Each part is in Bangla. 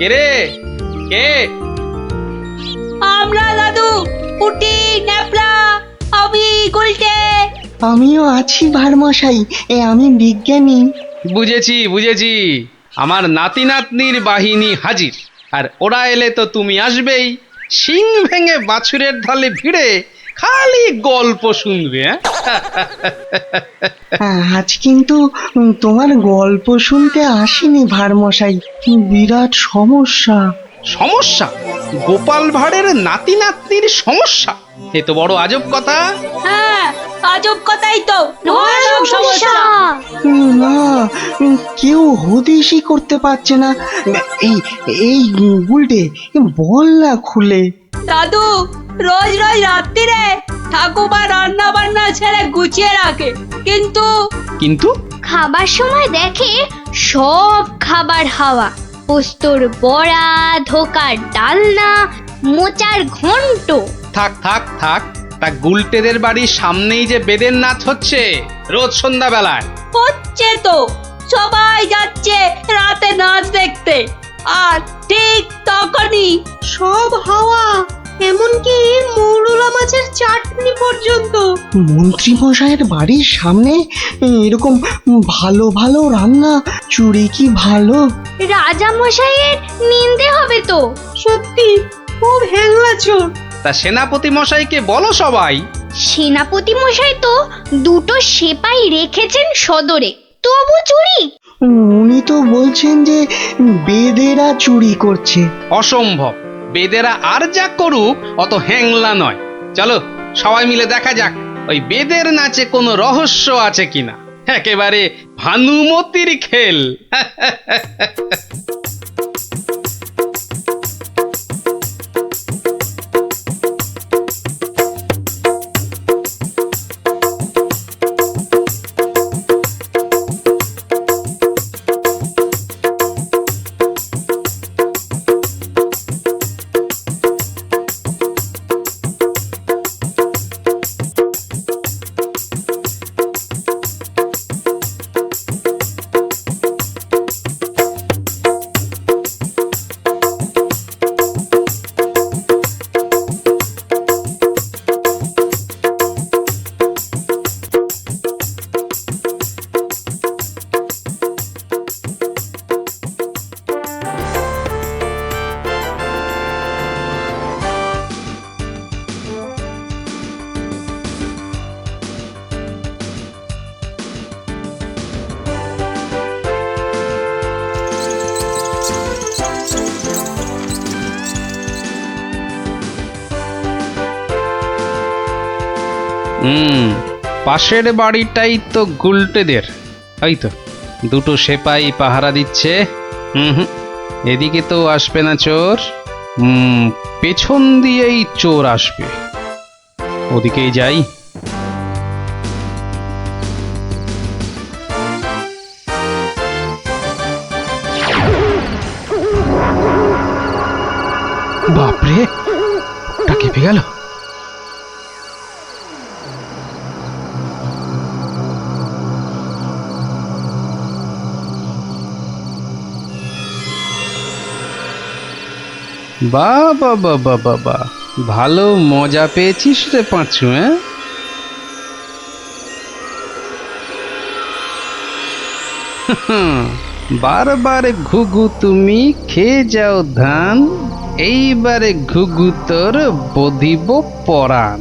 কে রে? কে? আমরা দাদু, পুটি, ন্যাপলা, আমি গুলটে। আমিও আছি ভারমশাই, আমি বিজ্ঞানী। বুঝেছি বুঝেছি, আমার নাতি নাতনির বাহিনী হাজির। আর ওরা এলে তো তুমি আসবেই, শিং ভেঙে বাছুরের ঢালে ভিড়ে খালি গল্প শুনবে। আজ কিন্তু তোমার গল্প শুনতে আসিনি ভারমশাই, বিরাট সমস্যা। সমস্যা? গোপাল ভাঁড়ের নাতি নাতনির সমস্যা? এ তো বড় আজব কথা। হ্যাঁ, আজব কথাই তো, ভয়ানক সমস্যা। না, কেউ হদিশই করতে পারছে না। এই এই গুলটে, বল না খুলে। দাদু রোজ রোজ রাত্রিরে ঠাকুমা রান্না বান্না ছেড়ে গুছিয়ে রাখে, কিন্তু কিন্তু খাবার সময় দেখে সব খাবার হাওয়া, পোস্তর বড়া, ধোকার ডালনা, মোচার ঘন্ট। থাক থাক থাক, তা গুলটেদের বাড়ির সামনেই যে বেদের নাচ হচ্ছে রোজ সন্ধ্যাবেলায়। হচ্ছে তো, সবাই যাচ্ছে রাতে নাচ দেখতে, আর ঠিক তখনই সব হাওয়া, এমনকি মৌরলা মাছের চাটনি পর্যন্ত। মন্ত্রী মশাইয়ের বাড়ির সামনে এরকম ভালো ভালো রান্না, চুরি কি ভালো? রাজা মশাইয়ের নিন্দে হবে তো। সত্যি খুব হ্যাংলা চোর। তা সেনাপতি মশাইকে বলো সবাই। সেনাপতি মশাই তো দুটো সেপাই রেখেছেন সদরে, তবু চুরি। উনি তো বলছেন যে বেদেরা চুরি করছে। অসম্ভব, বেদেরা আর যা করুক অত হ্যাংলা নয়। চলো সবাই মিলে দেখা যাক ওই বেদের নাচে কোনো রহস্য আছে কিনা। একেবারে ভানুমতির খেল। পাশের বাড়িটাই তো গুলটেদের, ওই তো দুটো সেপাই পাহারা দিচ্ছে। হুম, এদিকে তো আসবে না চোর। পেছন দিয়েই চোর আসবে, ওদিকেই যাই। বাপরে, ওটা কেঁপে গেল। বাবা বাবা বাবা, ভালো মজা পেয়েছিস রে পাঁচু। বারবার ঘুঘু তুমি খেয়ে যাও ধান, এইবারে ঘুঘু তোর বধিব পরাণ।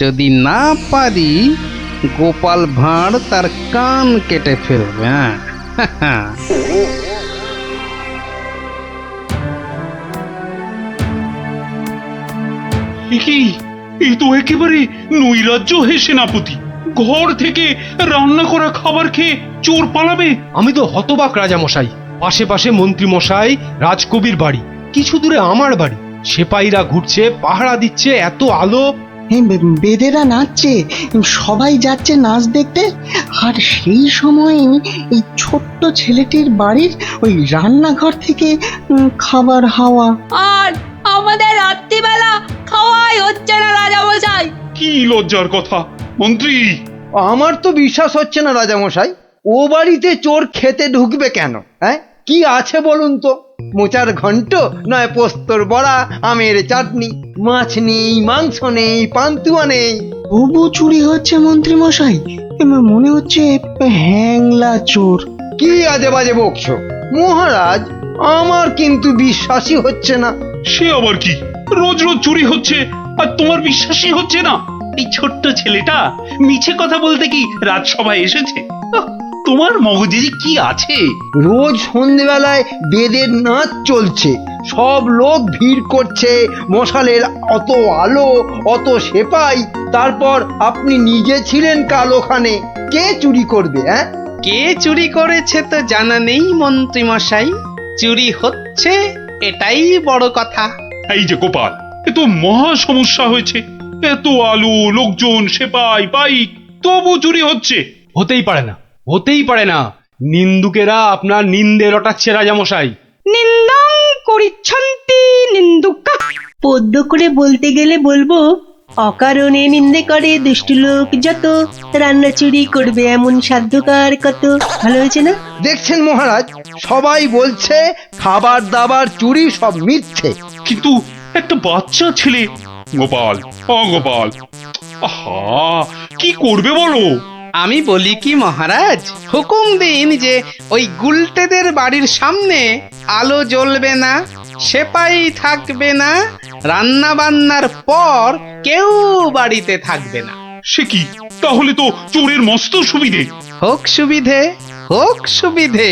যদি না পারি গোপাল ভাঁড় তার কান কেটে ফেলবে। হ্যাঁ, এই তো একেবারে নৈরাজ্য হে সেনাপতি। ঘর থেকে রান্না করা খাবার খেয়ে চোর পালাবে? আমি তো হতবাক রাজামশাই। পাশে পাশে মন্ত্রী মশাই, রাজকবির বাড়ি, কিছু দূরে আমার বাড়ি, সেপাইরা ঘুরছে, পাহারা দিচ্ছে, এত আলো। বেদেরা নাচছে, সবাই যাচ্ছে নাচ দেখতে। আর সেই সময় এই ছোট্ট ছেলেটির বাড়ির ওই রান্নাঘর থেকে খাবার হাওয়া। আর আমাদের রাত্রিবেলা খাওয়াই হচ্ছে না রাজামশাই। কি লজ্জার কথা মন্ত্রী। আমার তো বিশ্বাস হচ্ছে না রাজামশাই, ও বাড়িতে চোর খেতে ঢুকবে কেন? হ্যাঁ, কি আছে বলুন তো? মোচার ঘন্ট, নয় পোস্তর বড়া, আমের চাটনি। মাছ নেই, মাংস নেই, পান্তুয়া নেই। তবু চুরি হচ্ছে মন্ত্রী মশাই, মনে হচ্ছে হ্যাংলা চোর। কি আজে বাজে বকছো মহারাজ, আমার কিন্তু বিশ্বাসই হচ্ছে না। সে আবার কি? রোজ রোজ চুরি হচ্ছে আর তোমার বিশ্বাসই হচ্ছে না? এই ছোট্ট ছেলেটা মিছে কথা বলতে কি রাজসভায় এসেছে? আহ, তোমার মগজে যে কি আছে! রোজ সন্ধেবেলায় বেদের নাচ চলছে, সব লোক ভিড় করছে, মশালের অত আলো, অত সেপাই, তারপর আপনি নিজে ছিলেন কাল ওখানে। কে চুরি করবে? হ্যাঁ, কে চুরি করেছে তো জানা নেই মন্ত্রী মশাই, চুরি হচ্ছে এটাই বড় কথা। এই যে গোপাল, এ তো মহা সমস্যা হয়েছে। এত আলো, লোকজন, সেপাই, বাইক, তবু চুরি হচ্ছে। হতেই পারে না, হতেই পারে না। নিন্দুকেরা আপনার নিন্দে রটাচ্ছে রাজামশাই। নিন্দং করিচ্ছন্তি নিন্দুকা। পদ্য করে বলতে গেলে বলবো, অকারণে নিন্দে করে দুষ্টু লোক যত, রান্না চুরি করবে এমন সাধ্যকার কত। ভালো হয়েছে না? দেখছেন মহারাজ, সবাই বলছে খাবার দাবার চুরি সব মিথ্যে। কিন্তু একটা বাচ্চা ছেলে। গোপাল, ও গোপাল, আহা, কি করবে বলো? আমি বলি কি মহারাজ, হুকুম দিন যে ওই গুলটেদের বাড়ির সামনে আলো জ্বলবে না, সেপাই থাকবে না, রান্না বান্নার পর কেউ বাড়িতে থাকবে না। সে কি? তাহলে তো চোরের মস্ত সুবিধে। হোক সুবিধে, হোক সুবিধে,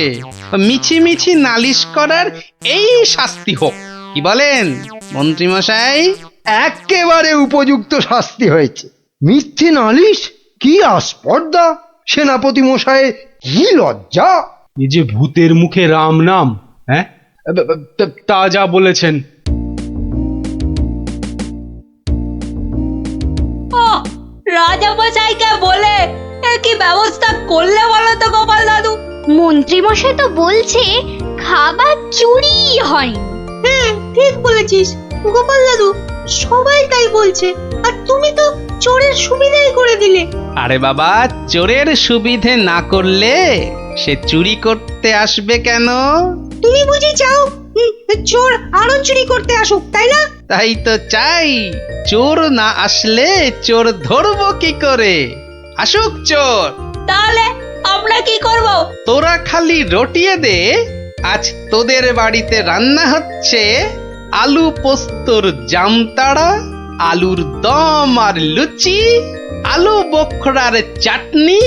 মিছি মিছি নালিশ করার এই শাস্তি হোক। কি বলেন মন্ত্রী মশাই? একেবারে উপযুক্ত শাস্তি হয়েছে। মিথ্যে নালিশ? কি আস্পর্ধা! সেনাপতি মশাই, কি লজ্জা! এই যে ভূতের মুখে রাম নাম, হ্যাঁ, তা যা বলেছেন। রাজা মশাইকে বলে কি ব্যবস্থা করলে বলো তো গোপাল দাদু? মন্ত্রী মশাই তো বলছে খাবার চুরি হয়নি। হ্যাঁ, ঠিক বলেছিস গোপাল দাদু, সবাই তাই বলছে, আর তুমি তো চোরের সুবিধাই করে দিলে। আরে বাবা, চোরের সুবিধে না করলে সে চুরি করতে আসবে কেন? তুমি বুঝি চাও চোর আরো চুরি করতে আসুক, তাই না? তাই তো চাই। চোর না আসলে চোর ধরবো কি করে? আসুক চোর। তাহলে আমরা কি করব? তোরা খালি রটিয়ে দে, আজ তোদের বাড়িতে রান্না হচ্ছে আলু পোস্তর জামতাড়া, আলুর দম আর লুচি, আলু বোখরার চাটনি,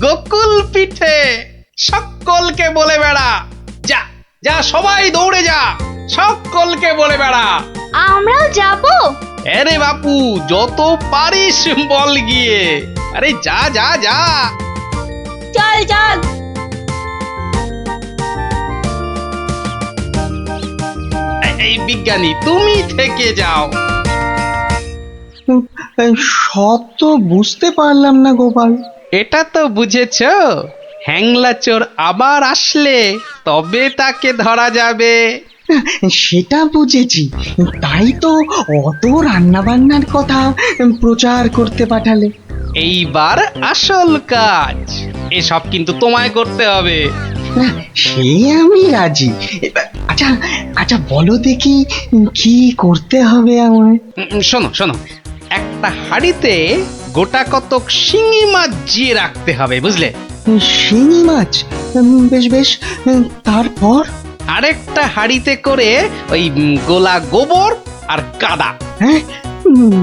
গোকুল পিঠে। সকলকে বলে বেড়া, যা যা, সবাই দৌড়ে যা, সকলকে বলে বেড়া। আমরাও যাব। আরে বাপু, যত পারিস বল গিয়ে। আরে যা যা যা। চল চল। এই বিজ্ঞানী, তুমি থেকে যাও। সব তো বুঝতে পারলাম না গোপাল। এটা তো বুঝেছ, হ্যাংলা চোর আবার আসলে তবে তাকে ধরা যাবে। সেটা বুঝেছি, তাই তো অত রান্না বান্নার কথা প্রচার করতে পাঠালে। এইবার আসল কাজ, এসব কিন্তু তোমায় করতে হবে। না, সে আমি রাজি। আচ্ছা আচ্ছা, বলো দেখি কি করতে হবে আমায়। শোনো শোনো, একটা হাঁড়িতে গোটা কতক শিঙি মাছ জিয়ে রাখতে হবে, বুঝলে? শিঙি মাছ? বেশ বেশ, তারপর? আরেকটা হাঁড়িতে করে ওই গোলা গোবর আর কাদা, হ্যাঁ,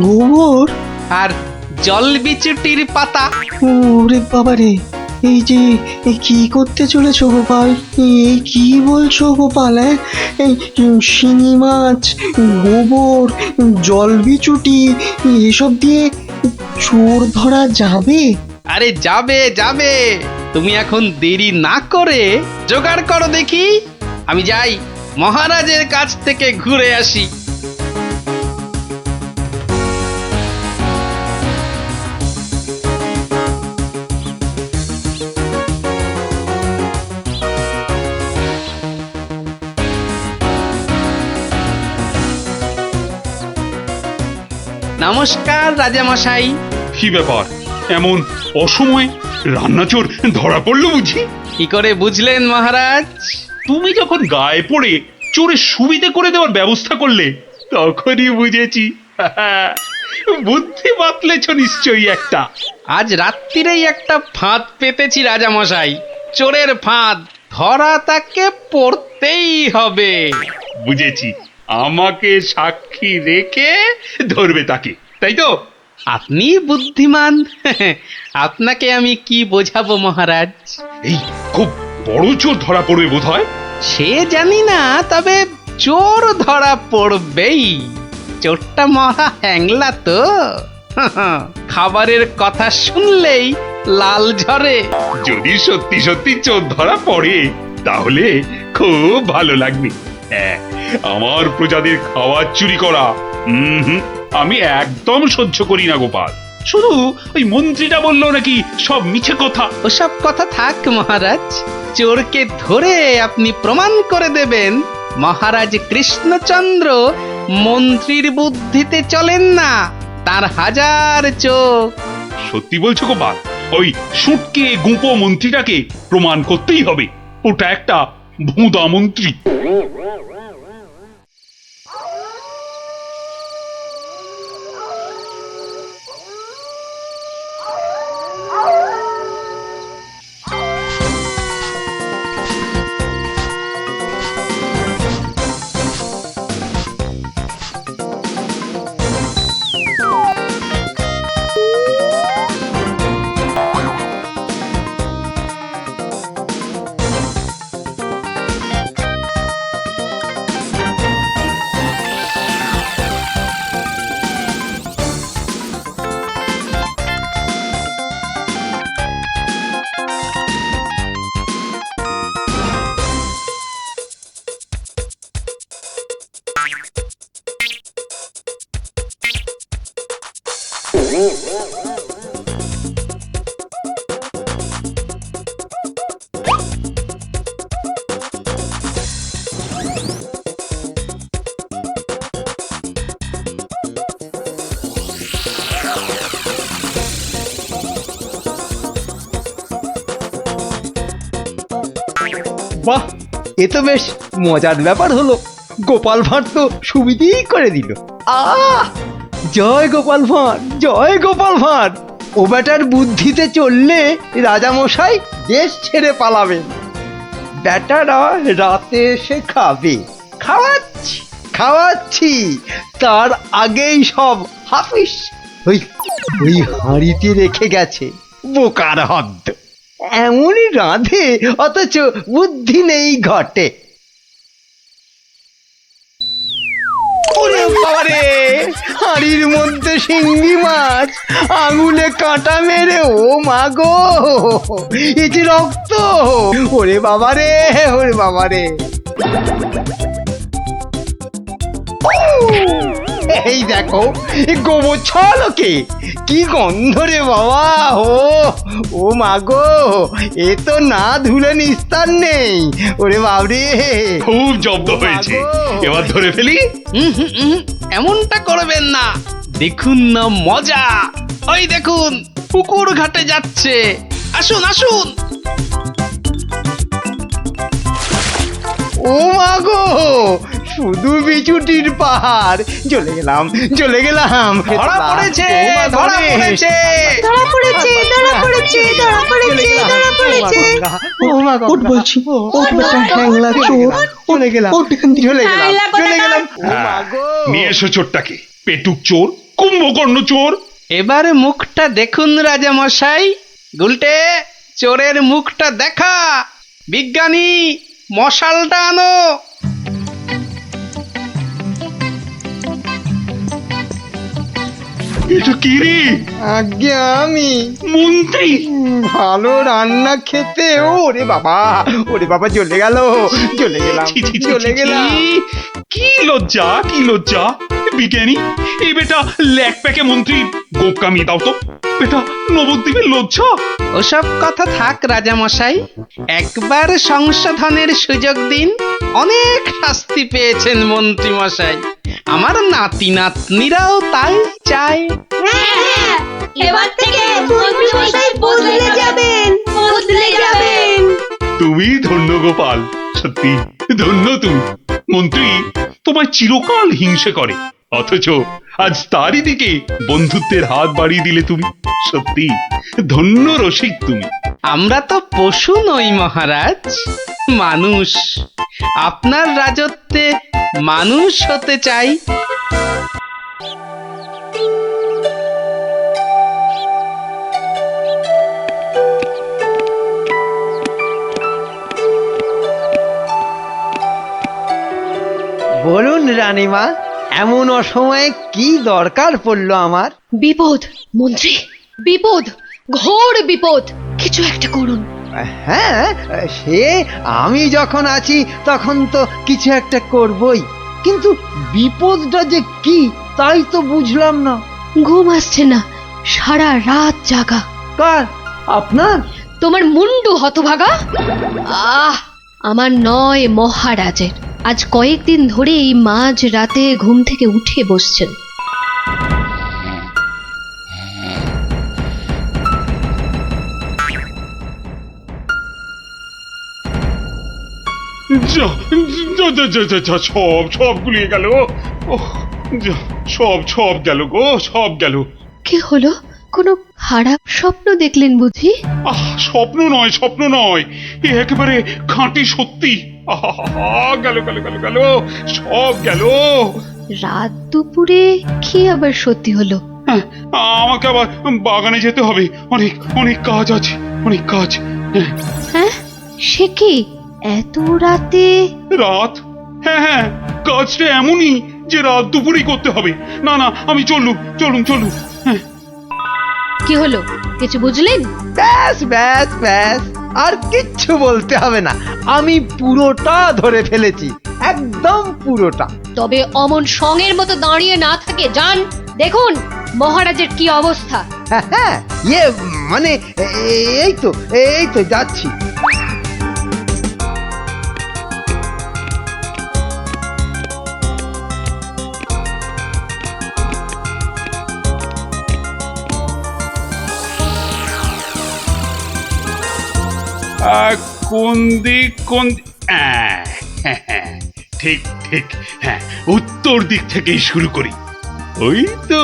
গোবর আর জল বিচুটির পাতা। ওরে বাবারে, এই যে কি করতে চলেছো গোপাল? এই কি বলছো গোপাল? এই শিঙি মাছ, গোবর, জল বিচুটি, এসব দিয়ে চোর ধরা যাবে? আরে যাবে যাবে, তুমি এখন দেরি না করে জোগাড় করো দেখি। আমি যাই, মহারাজের কাছ থেকে ঘুরে আসি। নমস্কার রাজামশাই। কি ব্যাপার, এমন অসময়ে রান্নাচোর ধরা পড়লো বুঝি? কি করে বুঝলেন মহারাজ? তুমি যখন গায়ে পড়ে চোরের সুবিধে করে দেওয়ার ব্যবস্থা করলে তখনই বুঝেছি বুদ্ধি বাতলেছ নিশ্চয়ই একটা। আজ রাত্রিরেই একটা ফাঁদ পেতেছি রাজামশাই, চোরের ফাঁদ, ধরা তাকে পড়তেই হবে। বুঝেছি, আমাকে সাক্ষী রেখে ধরবে তাকে, তাই তো? আপনি বুদ্ধিমান, আপনাকে আমি কি বোঝাবো মহারাজ? এই খুব বড় চোর ধরা পড়বে বোধ হয়। সে জানি না, তবে চোর ধরা পড়বেই। চোরটা মহা হ্যাংলা তো, খাবারের কথা শুনলেই লাল ঝরে। যদি সত্যি সত্যি চোর ধরা পড়ে তাহলে খুব ভালো লাগবে। হ্যাঁ, আমার প্রজাদের খাওয়া চুরি করা আমি একদম সহ্য করি না গোপাল। শুধু ওই মন্ত্রীটা বললো নাকি সব মিছে কথা। ওসব কথা থাক মহারাজ, চোরকে ধরে আপনি প্রমাণ করে দেবেন মহারাজ কৃষ্ণচন্দ্র মন্ত্রীর বুদ্ধিতে চলেন না, তার হাজার চোখ। সত্যি বলছো গোপাল? ওই সুটকে গুঁপো মন্ত্রীটাকে প্রমাণ করতেই হবে ওটা একটা ভুঁদা মন্ত্রী। বাহ, এ তো বেশ মজার ব্যাপার হলো। গোপাল ভাঁড় তো সুবিধেই করে দিল। জয় গোপাল ভাঁড়, জয় গোপাল ভাঁড়। ও বেটার বুদ্ধিতে চললে রাজামশাই দেশ ছেড়ে পালাবেন। বেটারা রাতে এসে খাবে, খাওয়াচ্ছি খাওয়াচ্ছি, তার আগেই সব হাফিস ওই ওই হাঁড়িতে রেখে গেছে। বোকার হদ্দ, এমনই রাঁধে অথচ বুদ্ধি নেই ঘটে। ওরে বাবারে, হাঁড়ির মধ্যে শিঙ্গি মাছ, আঙুলে কাঁটা মেরে, ও মা গো, এ যে রক্ত! ওরে বাবারে, ওরে বাবারে! এই দেখো, গোবর ছলকে কি গন্ধ রে বাবা! ও মা গো, এ তো না ধুলে নিস্তার নেই। ওরে বাবরে, খুব জব্দ হয়েছে, এবার ধরে ফেলি। এমনটা করবেন না, দেখুন না মজা। ওই দেখুন, পুকুর ঘাটে যাচ্ছে, আসুন আসুন। ও মা গো, শুধু বিচুটির পাহাড়। চলে গেলাম, চলে গেলাম। ধরা পড়েছে, ধরা পড়েছে। ধরা পড়েছে, ধরা পড়েছে, ধরা পড়েছে, ধরা পড়েছে। ও মা গো, ওঠ বলছি, ওঠ বেটা হ্যাংলা চোর, চলে গেলাম, ওঠ এখান থেকে। চলে গেলাম, হ্যাংলা চলে কোথাকার? গেলাম। ও মা গো, নিয়ে এসো চোরটাকে, পেটুক চোর, কুম্ভকর্ণ চোর। এবারে মুখটা দেখুন রাজামশাই। গুলটে, চোরের মুখটা দেখা। বিজ্ঞানী, মশালটা আনো। এটা কি রে? আজ্ঞে আমি মন্ত্রী! ভালো রান্না খেতে। ওরে বাবা, ওরে বাবা, চলে গেল, চলে গেলাম, ছি, ছি, ছি, চলে ছি, গেলাম। কি লজ্জা, কি লজ্জা! বিজ্ঞানী, এই বেটা ল্যাক প্যাকে মন্ত্রী গোপ কামিয়ে দাও তো। বেটা নবদ্বীপের লজ্জা। ওসব কথা থাক রাজামশাই, একবার সংশোধনের সুযোগ দিন। অনেক শাস্তি পেয়েছেন মন্ত্রী মশাই, আমার নাতি নাতনিরাও তাই চায়। হ্যাঁ, এবার থেকে মন্ত্রীমশাই বদলে যাবেন, বদলে যাবেন। তুমি ধন্য গোপাল, সত্যি ধন্য তুমি। মন্ত্রী তোমায় চিরকাল হিংসে করে, অথচ আজ তারই দিকে বন্ধুত্বের হাত বাড়িয়ে দিলে তুমি। সত্যি ধন্য রসিক তুমি। আমরা তো পশু নই মহারাজ, মানুষ। আপনার রাজত্বে মানুষ হতে চাই। বলুন রানীমা, এমন অসময়ে কি দরকার পড়লো আমার? বিপদ মন্ত্রী, বিপদ, ঘোর বিপদ, কিছু একটা করুন। হ্যাঁ, সে আমি যখন আছি তখন তো কিছু একটা করবই, কিন্তু বিপদটা যে কি তাই তো বুঝলাম না। ঘুম আসছে না, সারা রাত জাগা। কার? আপনার? তোমার মুন্ডু হতভাগা। আমার নয়, মহারাজের। আজ কয়েকদিন ধরেই মাঝ রাতে ঘুম থেকে উঠে বসছেন। যা, যা, যা, যা, যা, যা, সব গুলিয়ে গেল। ওহ, যা, সব গেল গো, সব গেল। কি হলো? কোনো খারাপ স্বপ্ন দেখলেন বুঝি? স্বপ্ন নয়, এ একেবারে খাঁটি সত্যি। গেল গেল গেল গেল, সব গেল। রাত দুপুরে কি আবার সত্যি হলো? হ্যাঁ, আমাকে আবার বাগানে যেতে হবে, অনেক অনেক কাজ আছে, অনেক কাজ। হ্যাঁ, সে কি এত রাতে? রাত? হ্যাঁ, কাজটা এমনই যে রাত দুপুরেই করতে হবে। না, আমি চলুন। হ্যাঁ। কি হলো, কিছু বুঝলেন? ব্যাস ব্যাস ব্যাস, আর কিচ্ছু বলতে হবে না, আমি পুরোটা ধরে ফেলেছি, একদম পুরোটা। তবে অমন সঙের মতো দাঁড়িয়ে না থাকে যান, দেখুন মহারাজের কি অবস্থা। হ্যাঁ, মানে এই তো যাচ্ছি। কোন দিক ঠিক, হ্যাঁ, উত্তর দিক থেকেই শুরু করি। ওই তো,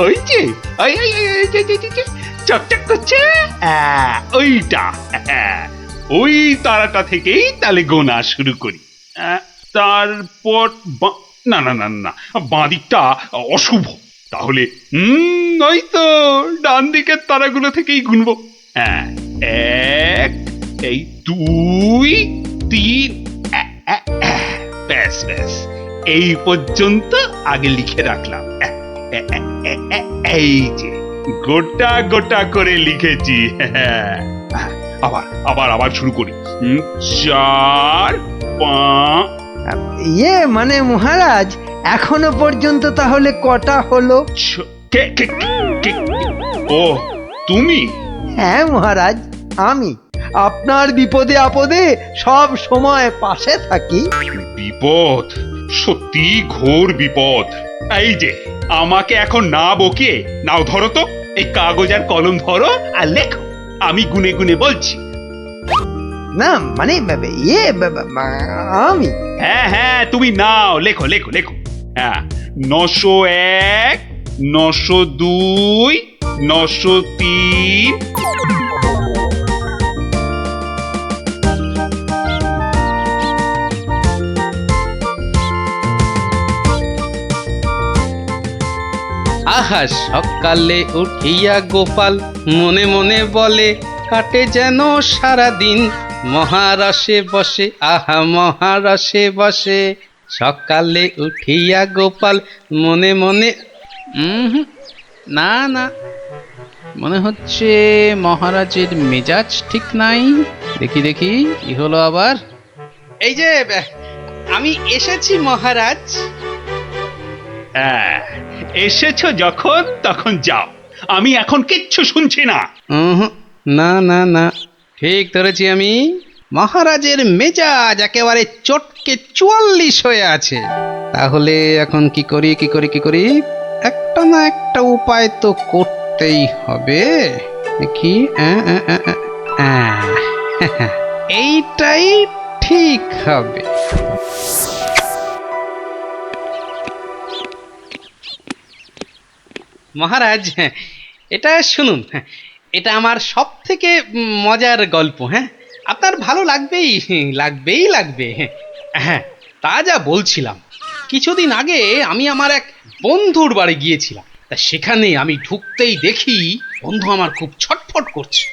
ওই যে চকচক করছে, ওইটা, ওই তারাটা থেকেই তাহলে গোনা শুরু করি। তারপর না, বাঁ দিকটা অশুভ, তাহলে ওই তো ডান দিকের তারাগুলো থেকেই গুনবো। এক, এই 2, 3, ব্যাস এই পর্যন্ত আগে লিখে রাখলাম। এই যে গোটা করে লিখেছি। আবার শুরু করি। 4, 5। মানে মহারাজ, এখনো পর্যন্ত তাহলে কটা হলো? ও, তুমি? হ্যাঁ মহারাজ, আমি আপনার বিপদে আপদে সব সময় পাশে থাকি। বিপদ? সত্যি ঘোর বিপদ। এই যে আমাকে এখন না বকে নাও, ধরো তো এই কাগজ আর কলম ধরো আর লেখো, আমি গুনে গুনে বলছি। না মানে আমি? হ্যাঁ, তুমি নাও, লেখো। হ্যাঁ, 901, 902, 903। আহা, সকালে উঠিয়া গোপাল মনে মনে বলে, কাটে যেন সারা দিন মহারসে বসে, আহা মহারসে বসে। সকালে উঠিয়া গোপাল মনে মনে, না, মনে হচ্ছে মহারাজের মেজাজ ঠিক নাই। দেখি কি হলো আবার। এই যে আমি এসেছি মহারাজ। এসেছো যখন তখন যাও, আমি এখন কিচ্ছু শুনছি না। না, ঠিক ধরেছি আমি। মহারাজের মেজাজ একেবারে চটকে 44 হয়ে আছে। তাহলে এখন কি করি? একটা না একটা উপায় তো করতেই হবে। কি এইটাই ঠিক হবে। মহারাজ, এটা শুনুন, এটা আমার সব থেকে মজার গল্প। হ্যাঁ, আপনার ভালো লাগবেই, লাগবে। হ্যাঁ, তা যা বলছিলাম, কিছুদিন আগে আমি আমার এক বন্ধুর বাড়ি গিয়েছিলাম। তা সেখানে আমি ঢুকতেই দেখি বন্ধু আমার খুব ছটফট করছে।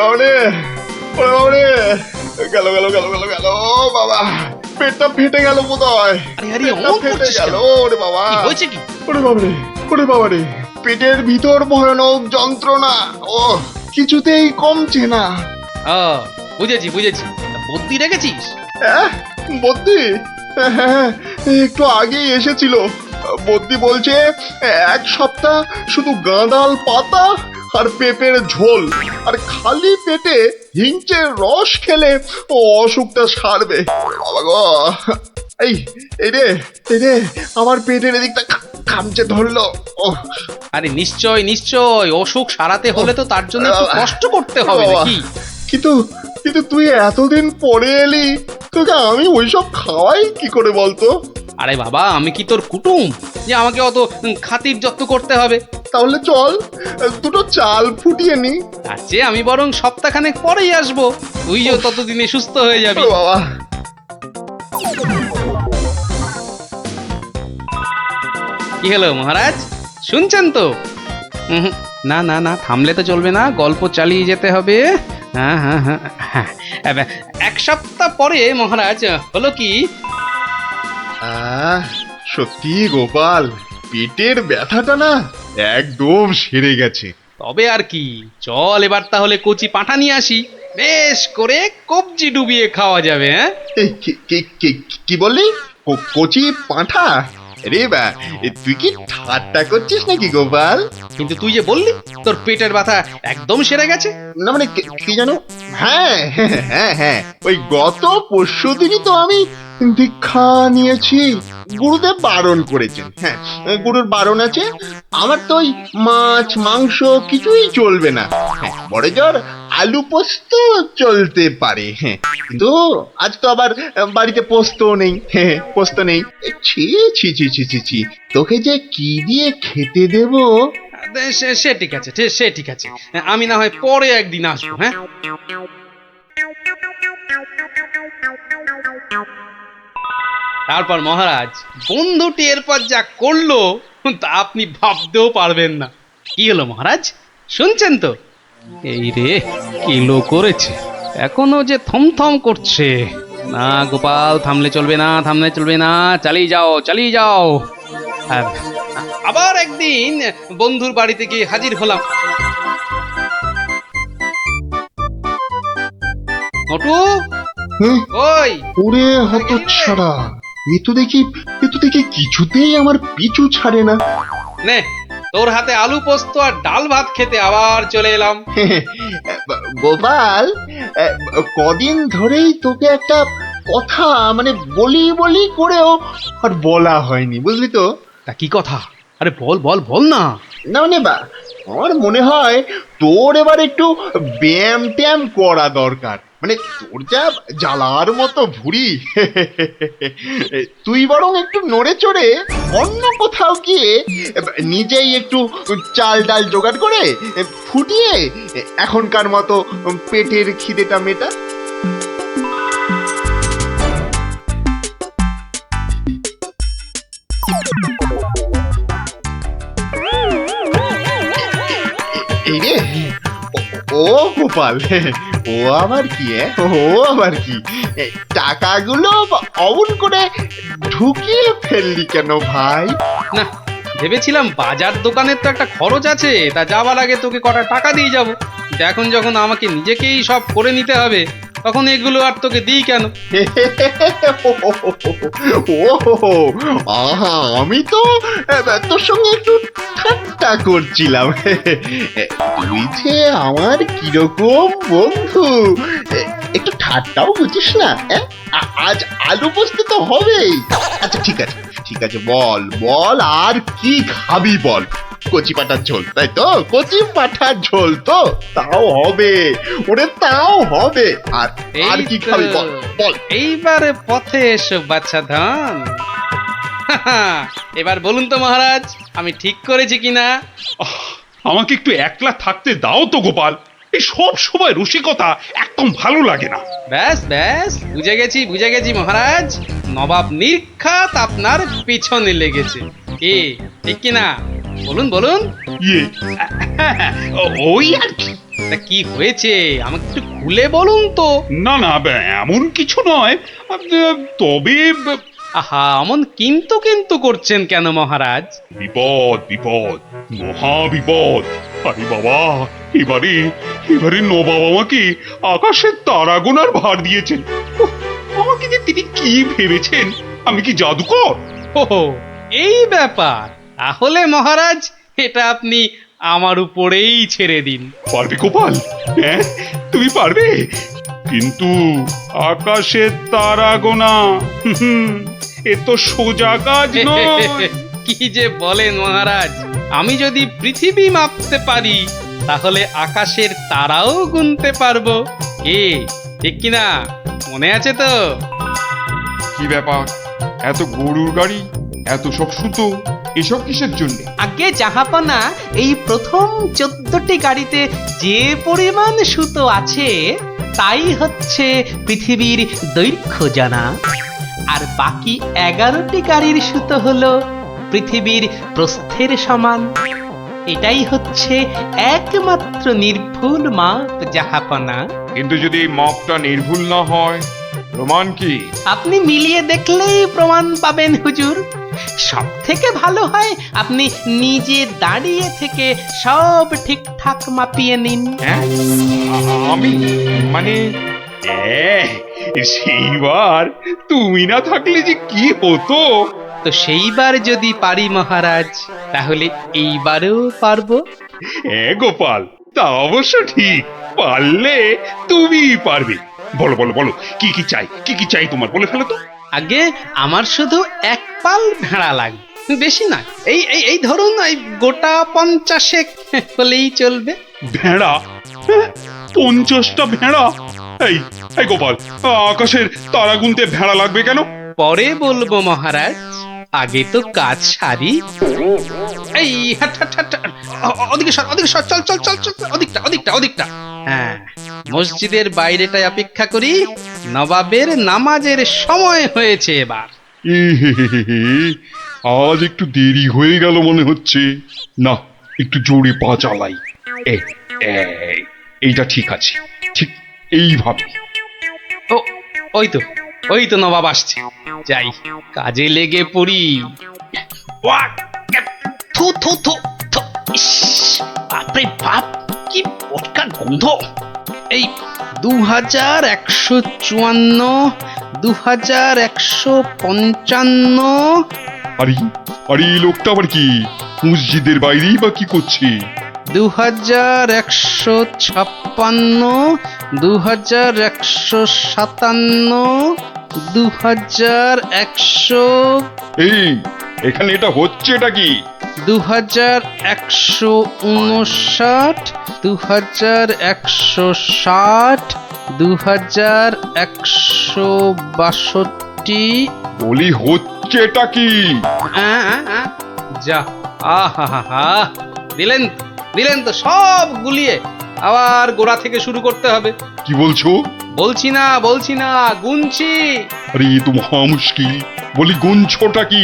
ওরে ওরে গেল গেল গেল গেল গেল বাবা, পেটটা ফেটে গেল বোধহয়। আরে আরে, পেটটা অমন ফেটে করছিস গেল। কেন? ওরে বাবা, কি হয়েছে কি? ওরে বাবারে, ওরে বাবারে, পেটের ভিতর ভয়ানক যন্ত্রণা। ও কিছুতেই কমছে না। ও, বুঝেছি। তা বুদ্ধি রেখেছিস? বদ্যি? হ্যাঁ, একটু আগেই এসেছিল। বদ্যি বলছে 1 সপ্তাহ শুধু গাঁদাল পাতা আর পেঁপের ঝোল আর খালি পেটে হিংচের রস খেলে ও অসুখটা সারবে। বাবা গো, এই এই রে আমার পেটের এদিকটা খামচে ধরলো। ও আরে নিশ্চয়, অসুখ সারাতে হলে তো তার জন্য একটু কষ্ট করতে হবে নাকি? কিন্তু কিন্তু তুই এতদিন পরে এলি, তোকে আমি ওইসব খাওয়াই কি করে বলতো? আরে বাবা, আমি কি তোর কুটুম যে আমাকে অত খাতির যত্ন করতে হবে? তাহলে চল দুটো চাল ফুটিয়ে নি। তার চেয়ে আমি বরং সপ্তাহখানেক পরেই আসবো, তুইও ততদিনে সুস্থ হয়ে যাবি। ও বাবা, কি হলো মহারাজ, শুনছেন তো? না, থামলে তো চলবে না, গল্প চালিয়ে যেতে হবে। হ্যাঁ, 1 সপ্তাহ পরে মহারাজ হলো কি, সত্যি গোপাল, পেটের ব্যথাটা না একদম সেরে গেছে। তবে আর কি, চল এবার তাহলে কচি পাঁঠা নিয়ে আসি, বেশ করে কবজি ডুবিয়ে খাওয়া যাবে। হ্যাঁ, এই, কি বললি? কচি পাঁঠা? রে বা, তুই কি ঠাট্টা করছিস নাকি গোপাল? কিন্তু তুই যে বললি তোর পেটের ব্যথা একদম সেরে গেছে। না মানে কি জানো, হ্যাঁ, ওই গত পরশুদিনই তো আমি দীক্ষা নিয়েছি। গুরুদেব বারণ করেছেন। হ্যাঁ, গুরুর বারণ আছে। আমার তো ওই মাছ মাংস কিছুই চলবে না। হ্যাঁ, বড় জোর আলু পোস্ত চলতে পারে। হ্যাঁ, কিন্তু আজ তো আবার বাড়িতে পোস্ত নেই। হ্যাঁ, পোস্ত নেই। ছি, তোকে যে কি দিয়ে খেতে দেবো? সে ঠিক আছে, আমি না হয় পরে একদিন আসবো। হ্যাঁ, তারপর মহারাজ, বন্ধুটি এরপর যা করলো তা আপনি ভাবতেও পারবেন না। কি হলো মহারাজ, শুনছেন তো? এই রে, কিলো করেছে, এখনো যে থমথম করছে। না গোপাল, থামলে চলবে না, চালিয়ে যাও। আর আবার একদিন বন্ধুর বাড়িতে গিয়ে হাজির হলাম। নটু, হুম, ওই ওরে হতচ্ছাড়া, এ তো দেখি কিছুতেই আমার পিছু ছাড়ে না। নে, তোর হাতে আলু পোস্ত আর ডাল ভাত খেতে আবার চলে এলাম। গোপাল, কদিন ধরেই তোকে একটা কথা মানে বলি করেও আর বলা হয়নি, বুঝলি তো? তা কি কথা? আরে বল না। না মানে আমার মনে হয় তোর এবার একটু ব্যায়াম করা দরকার। মানে তোর যা জ্বালার মতো ভুঁড়ি, তুই বরং একটু নড়ে চড়ে অন্য কোথাও গিয়ে নিজেই একটু চাল ডাল জোগাড় করে ফুটিয়ে এখনকার মতো পেটের খিদেটা মেটা। এই রে, ও গোপাল, ও আবার কি? টাকাগুলো অমন করে ঢুকিয়ে ফেললি কেন ভাই? না, ভেবেছিলাম বাজার দোকানের তো একটা খরচ আছে, তা যাবার আগে তোকে কটা টাকা দিয়ে যাব। এখন যখন আমাকে নিজেকেই সব করে নিতে হবে, তখন এগুলো আর তোকে দিই কেন? আহা, আমি তো তোর সঙ্গে একটু ঠাট্টা করছিলাম। তুই যে আমার কিরকম বন্ধু, একটু ঠাট্টাও বুঝিস না? আজ আলু পোস্ত তো হবেই। আচ্ছা ঠিক আছে, বল আর কি খাবি বল। কচি পাঁঠার ঝোল, তাই তো? কচি পাঁঠার ঝোল তো তাও হবে, তাও হবে। আর কি খাবি বল? এইবারে পথে এসো বাচ্চা ধন। এবার বলুন তো মহারাজ, আমি ঠিক করেছি কিনা? আমাকে একটু একলা থাকতে দাও তো গোপাল। এই সব সময় রসিকতা একদম ভালো লাগে না। ব্যাস ব্যাস, বুঝে গেছি মহারাজ, নবাব নির্ঘাত আপনার পিছনে লেগেছে। কি ঠিক কিনা? বলুন বলুন। ইয়ে ওই আর কি। তা কি হয়েছে আমাকে একটু খুলে বলুন তো। না না, এমন কিছু নয়, তবে আহা, অমন কিন্তু কিন্তু করছেন কেন মহারাজ? বিপদ বিপদ, মহা বিপদ। আরে বাবা, এবারে নবাব আমাকে আকাশের তারা গোনার ভার দিয়েছেন। উফ, আমাকে যে তিনি কি ভেবেছেন, আমি কি জাদুকর? ও এই ব্যাপার, তাহলে মহারাজ এটা আপনি আমার উপরেই ছেড়ে দিন। পারবে গোপাল? হ্যাঁ, তুমি পারবে? কিন্তু আকাশের তারা গোনা এ তো সোজা কাজ নয়। কি যে বলেন মহারাজ, আমি যদি পৃথিবী মাপতে পারি তাহলে আকাশের তারাও গুনতে পারবো। কি ঠিক কিনা? মনে আছে তো? কি ব্যাপার, এত গরুর গাড়ি, এত সব সুতো, এসব কিসের জন্য? আগে জাহাপনা, এই প্রথম 14টি গাড়িতে যে পরিমাণ সুতো আছে তাই হচ্ছে পৃথিবীর দৈর্ঘ্য জানা, আর বাকি 11টি গাড়ির সুতো হলো পৃথিবীর প্রস্থের সমান। এটাই হচ্ছে একমাত্র নির্ভুল মাপ জাহাপনা। কিন্তু যদি এই মাপটা নির্ভুল না হয়, প্রমাণ কি? আপনি মিলিয়ে দেখলেই প্রমাণ পাবেন হুজুর। সব থেকে ভালো হয় আপনি নিজে দাঁড়িয়ে থেকে সব ঠিকঠাক মাপিয়ে নিন। হ্যাঁ, আমি মানে সেইবার তুমি না থাকলে যে কি হতো। তো সেইবার যদি পারি মহারাজ, তাহলে এইবারেও পারবো। হ্যাঁ গোপাল, তা অবশ্য ঠিক, পারলে তুমি পারবে। বলো বলো বলো, কি কি চাই, কি কি চাই তোমার, বলে ফেলো তো। আগে আমার শুধু এক পাল ভেড়া লাগবে, বেশি না। এই এই এই ধরুন, এই গোটা 50 হলেই চলবে। ভেড়া? 50টা ভেড়া? এই এই গোপাল, আকাশের তারা গুনতে ভেড়া লাগবে কেন? পরে বলবো মহারাজ, আগে তো কাজ সারি। এই হাট হাট হাট, ওদিকে সর, চল চল চল চল, ওদিকটা। হ্যাঁ, মসজিদের বাইরেটায় অপেক্ষা করি, নবাবের নামাজের সময় হয়েছে এবার। আজ একটু দেরি হয়ে গেল মনে হচ্ছে। না, একটু জোরে পা চালাই। এইটা ঠিক আছে, ঠিক এইভাবে। ও ওই তো নবাব আসছে, যাই কাজে লেগে পড়ি। থু থু থু থু, ইস, বাপরে বাপ, কি পটকার গন্ধ। এই 2154, 2155। আরে আরে, এই লোকটা আবার কি মসজিদের বাইরেই বা কি করছে? 2156, 2157, 2100। এই এখানে এটা হচ্ছে, এটা কি? 2159, 2160, 2162। বলি হচ্ছে এটা কি? যা, আহা, দিলেন তো সব গুলিয়ে। আবার গোড়া থেকে শুরু করতে হবে। কি বলছো? বলছি না, গুনছি। আরে এ তো মহা মুশকিল, বলি গুনছোটা কি?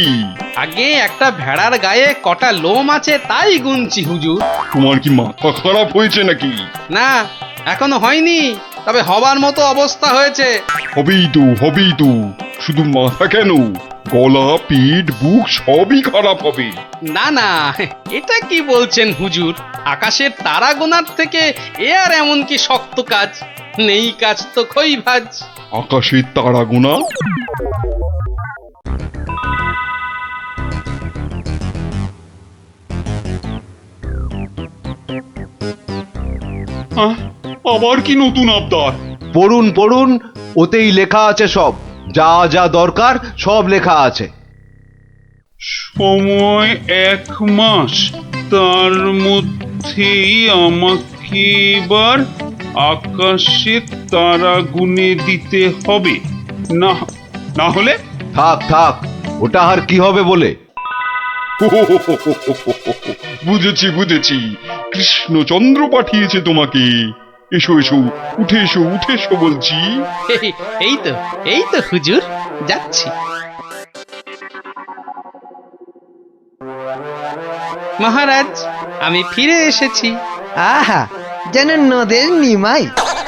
আগে একটা ভেড়ার গায়ে কটা লোম আছে তাই গুনছি হুজুর। তোমার কি মাথা খারাপ হয়েছে নাকি? না, এখনো হয়নি, তবে হবার মতো অবস্থা হয়েছে। হবেই তো, শুধু মাথা কেন, গলা, পিঠ, বুক সবই খারাপ হবে। না, এটা কি বলছেন হুজুর? আকাশের তারা গোনার থেকে এ আর এমন কি শক্ত কাজ? নেই কাজ তো খই ভাজ। আকাশের তারা গোনা? আবার কি নতুন আবদার? পড়ুন, ওতেই লেখা আছে সব, যা যা দরকার সব লেখা আছে। সময় 1 মাস, তার মধ্যেই আমাকে এবার আকাশে তারা গুনে দিতে হবে। না হলে? থাক, ওটা আর কি হবে বলে? বুঝেছি বুঝেছি, কৃষ্ণচন্দ্র পাঠিয়েছে তোমাকে। এসো এসো, উঠে এসো উঠে এসো বলছি। এই তো হুজুর, যাচ্ছি। মহারাজ, আমি ফিরে এসেছি। আহা, যেন নদের নিমাই।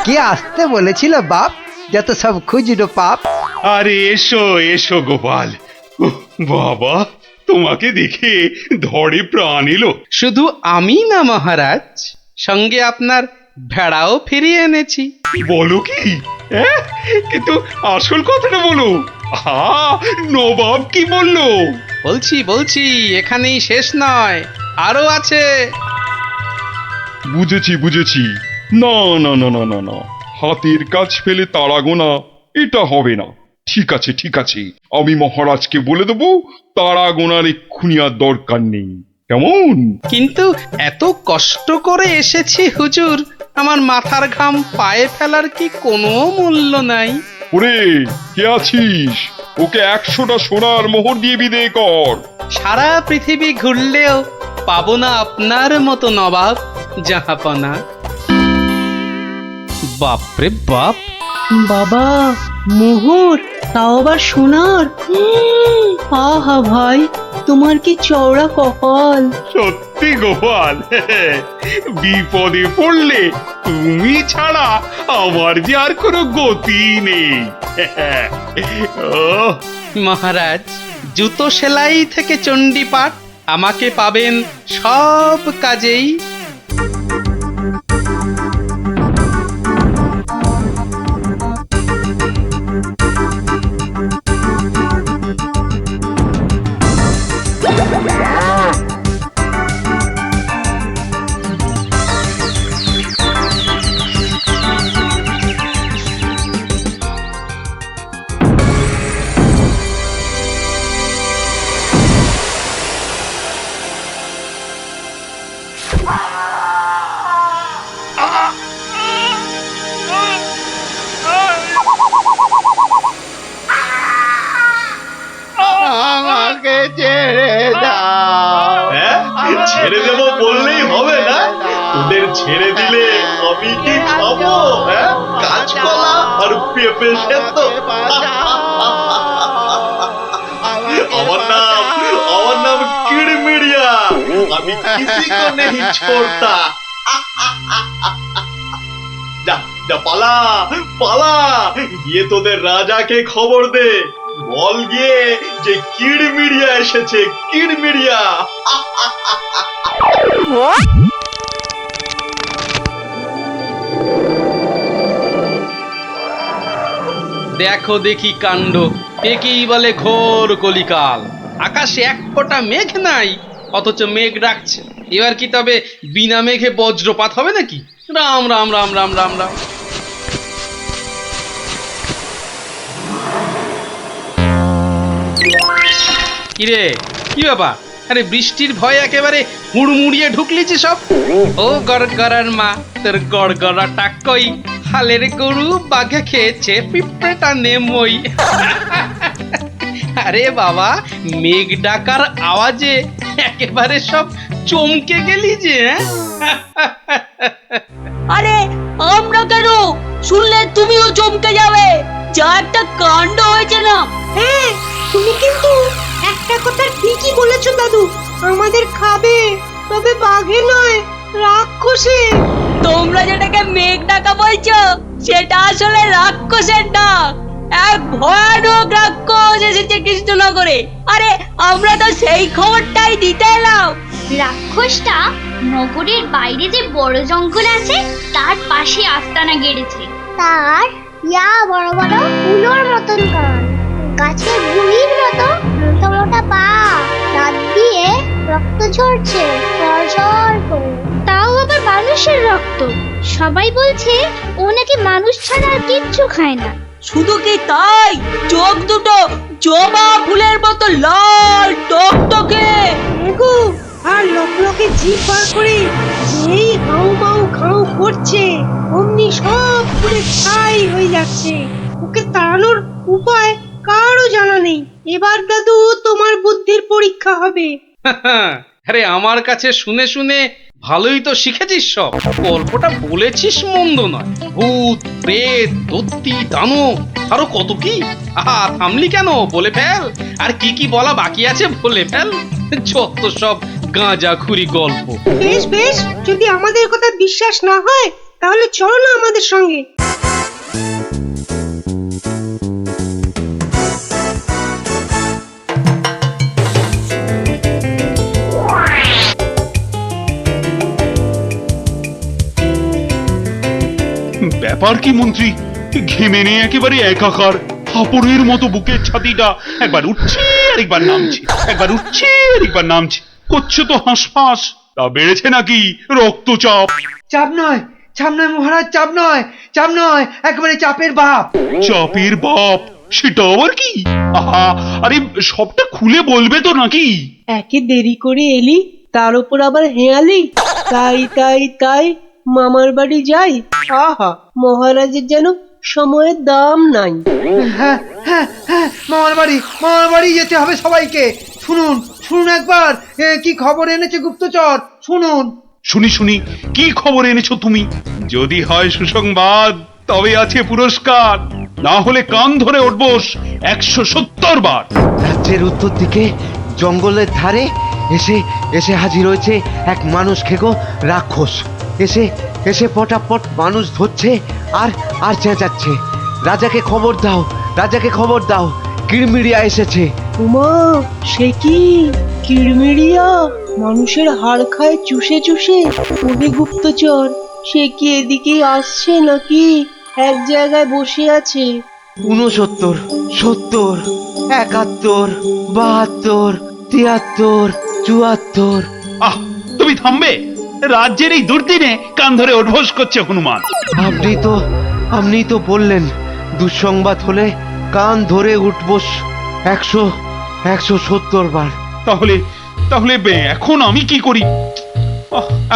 কে আসতে বলেছিল বাপ? যত সব খুচরো পাপ। আরে এসো এসো গোপাল। উহ, বাবা, তোমাকে দেখে ধরে প্রাণ এলো। শুধু আমি না মহারাজ, সঙ্গে আপনার ভেড়াও ফিরিয়ে এনেছি। বলো কি? হ্যাঁ? কিন্তু আসল কথাটা বলো। নবাব কি বললো? বলছি, এখানেই শেষ নয়, আরো আছে। বুঝেছি বুঝেছি। না না না না না না, হাতের কাজ ফেলে তারা গোনা এটা হবে না। ঠিক আছে ঠিক আছে, আমি মহারাজকে বলে দেবো তারা গোনার এক্ষুনি আর দরকার নেই। কেমন? কিন্তু এত কষ্ট করে এসেছি হুজুর, আমার মাথার ঘাম পায়ে ফেলার কি কোনো মূল্য নাই? ওরে, কে আছিস? ওকে 100টা সোনার মোহর দিয়ে বিদেয় কর। সারা পৃথিবী ঘুরলেও পাবো না আপনার মতো নবাব জাহাপনা। বাপরে বাপ! বাবা, মোহর, তাও আবার সোনার। আহা ভাই, তোমার কি চওড়া কপাল। সত্যি গোপাল, বিপদে পড়লে তুমি ছাড়া আমার যে আর কোনো গতি নেই। ওহ, মহারাজ, জুতো সেলাই থেকে চণ্ডীপাঠ আমাকে পাবেন সব কাজেই। আমাকে ছেড়ে দাও। ছেড়ে দেব বললেই হবে না? তোদের ছেড়ে দিলে আমি কি খাবো? কাঁচকলা আর পেঁপে সেদ্ধ? আমার নাম কিড়মিড়িয়া। আমি কিসি কো নেহি ছোড়তা। যা যা, পালা পালা, গিয়ে তোদের রাজাকে খবর দে। বল গিয়ে যে কিড়মিড়িয়া এসেছে, কিড়মিড়িয়া। দেখো দেখি কাণ্ড, একেই বলে ঘোর কলিকাল। আকাশে এক ফোঁটা মেঘ নাই, অথচ মেঘ ডাকছে। এবার কি তবে বিনা মেঘে বজ্রপাত হবে নাকি? রাম রাম রাম রাম রাম রাম। কিরে, কি ব্যাপার? আরে বৃষ্টির ভয়ে একেবারে হুড়মুড়িয়ে ঢুকলি যে সব। ও গড়গড়ার মা, তোর গড়গড়াটা কই? হালের গরু বাঘে খেয়েছে, পিঁপড়েটা নেমই। আরে বাবা, মেঘ ডাকার আওয়াজে একেবারে সব চমকে গেলি যে। আরে আমরা কেন? শুনলে তুমিও চমকে যাবে। যা একটা কাণ্ড হয়েছে না। হ্যাঁ, তুমি কিন্তু একটা কথা ঠিকই বলেছো দাদু। আমাদের খাবে, তবে বাঘে নয়, রাক্ষসে। তোমরা যেটাকে মেঘ ডাকা বলছো, সেটা আসলে রাক্ষসের ডাক। এক ভয়ানক রাক্ষস এসেছে কৃষ্ণনগরে। আরে আমরা তো সেই খবরটাই দিতে এলাম। রাক্ষসটা নগরের বাইরে যে বড় জঙ্গল আছে তার পাশে আস্তানা গেড়েছে। তার ইয়া বড় বড় উলোর মতন কান, গাছের গুড়ির মতো মোটা মোটা পা, দাঁত দিয়ে রক্ত ঝরছে ঝরঝর করে। তাও আবার মানুষের রক্ত। সবাই বলছে ও নাকি মানুষ ছাড়া আর কিচ্ছু খায় না। শুধু কি তাই, চোখ দুটো জবা ফুলের মতো লাল টকটকে, আর লকলকে জিভ বার করে যেই হাউ মাউ খাউ করছে, অমনি সব পুরে ছাই হয়ে যাচ্ছে। ওকে তাড়ানোর উপায় কারও জানা নেই। এবার দাদু তোমার বুদ্ধির পরীক্ষা হবে। আরে আমার কাছে শুনে শুনে ভালোই তো শিখেছিস সব। গল্পটা বলেছিস মন্দ নয়। ভূত, প্রেত, দত্তি, দানব, আরো কত কি। আহা, থামলি কেন? বলে ফেল। আর কি কি বলা বাকি আছে বলে ফেল। যত সব গাঁজাখুরি গল্প। বেশ বেশ, যদি আমাদের কথা বিশ্বাস না হয় তাহলে চলো না আমাদের সঙ্গে। ব্যাপার কি মন্ত্রী? ঘেমে নিয়ে একেবারে একাকার। হাঁপড়ের মতো বুকের ছাতিটা একবার উঠছে আর একবার নামছে, একবার উঠছে আর একবার নামছে। করছে তো হাঁসফাঁস। তা বেড়েছে নাকি রক্তচাপ? চাপ নয়, চাপ নয় মহারাজ, চাপ নয়, চাপ নয়, একেবারে চাপের বাপ। চাপের বাপ? সেটা আবার কি? আহা, আরে সবটা খুলে বলবে তো নাকি? একে দেরি করে এলি, তার উপর আবার হেয়ালি। তাই তাই তাই মামার বাড়ি যাই। আহা, মহারাজের যেন সময়ের দাম নাই। হ্যাঁ হ্যাঁ হ্যাঁ, মামার বাড়ি যেতে হবে সবাইকে। শুনুন শুনুন একবার, কি খবর এনেছে গুপ্তচর, শুনুন। শুনি শুনি, কি খবর এনেছো তুমি? যদি হয় সুসংবাদ তবে আছে পুরস্কার, না হলে কান ধরে উঠবোস 170 বার। রাজ্যের উত্তর দিকে জঙ্গলের ধারে এসে এসে হাজির হয়েছে এক মানুষ খেকো রাক্ষস। এসে এসে পটাপট মানুষ ধরছে আর আর চেঁচাচ্ছে, রাজাকে খবর দাও, রাজাকে খবর দাও, কিড়মিড়িয়া এসেছে। উমা, সে কি কিড়মিড়িয়া? মানুষের হাড় খায় চুষে চুষে। ওহে গুপ্তচর, সে কি এদিকে আসছে নাকি এক জায়গায় বসে আছে? 69, 70, 71, 72, 73, 74। আহ, তুমি থামবে? রাজ্যের এই দুর্দিনে কান ধরে উঠবোস করছে হনুমান। আপনি তো বললেন দুঃসংবাদ হলে কান ধরে উঠবোস 170 বার। তাহলে তাহলে এখন আমি কি করি?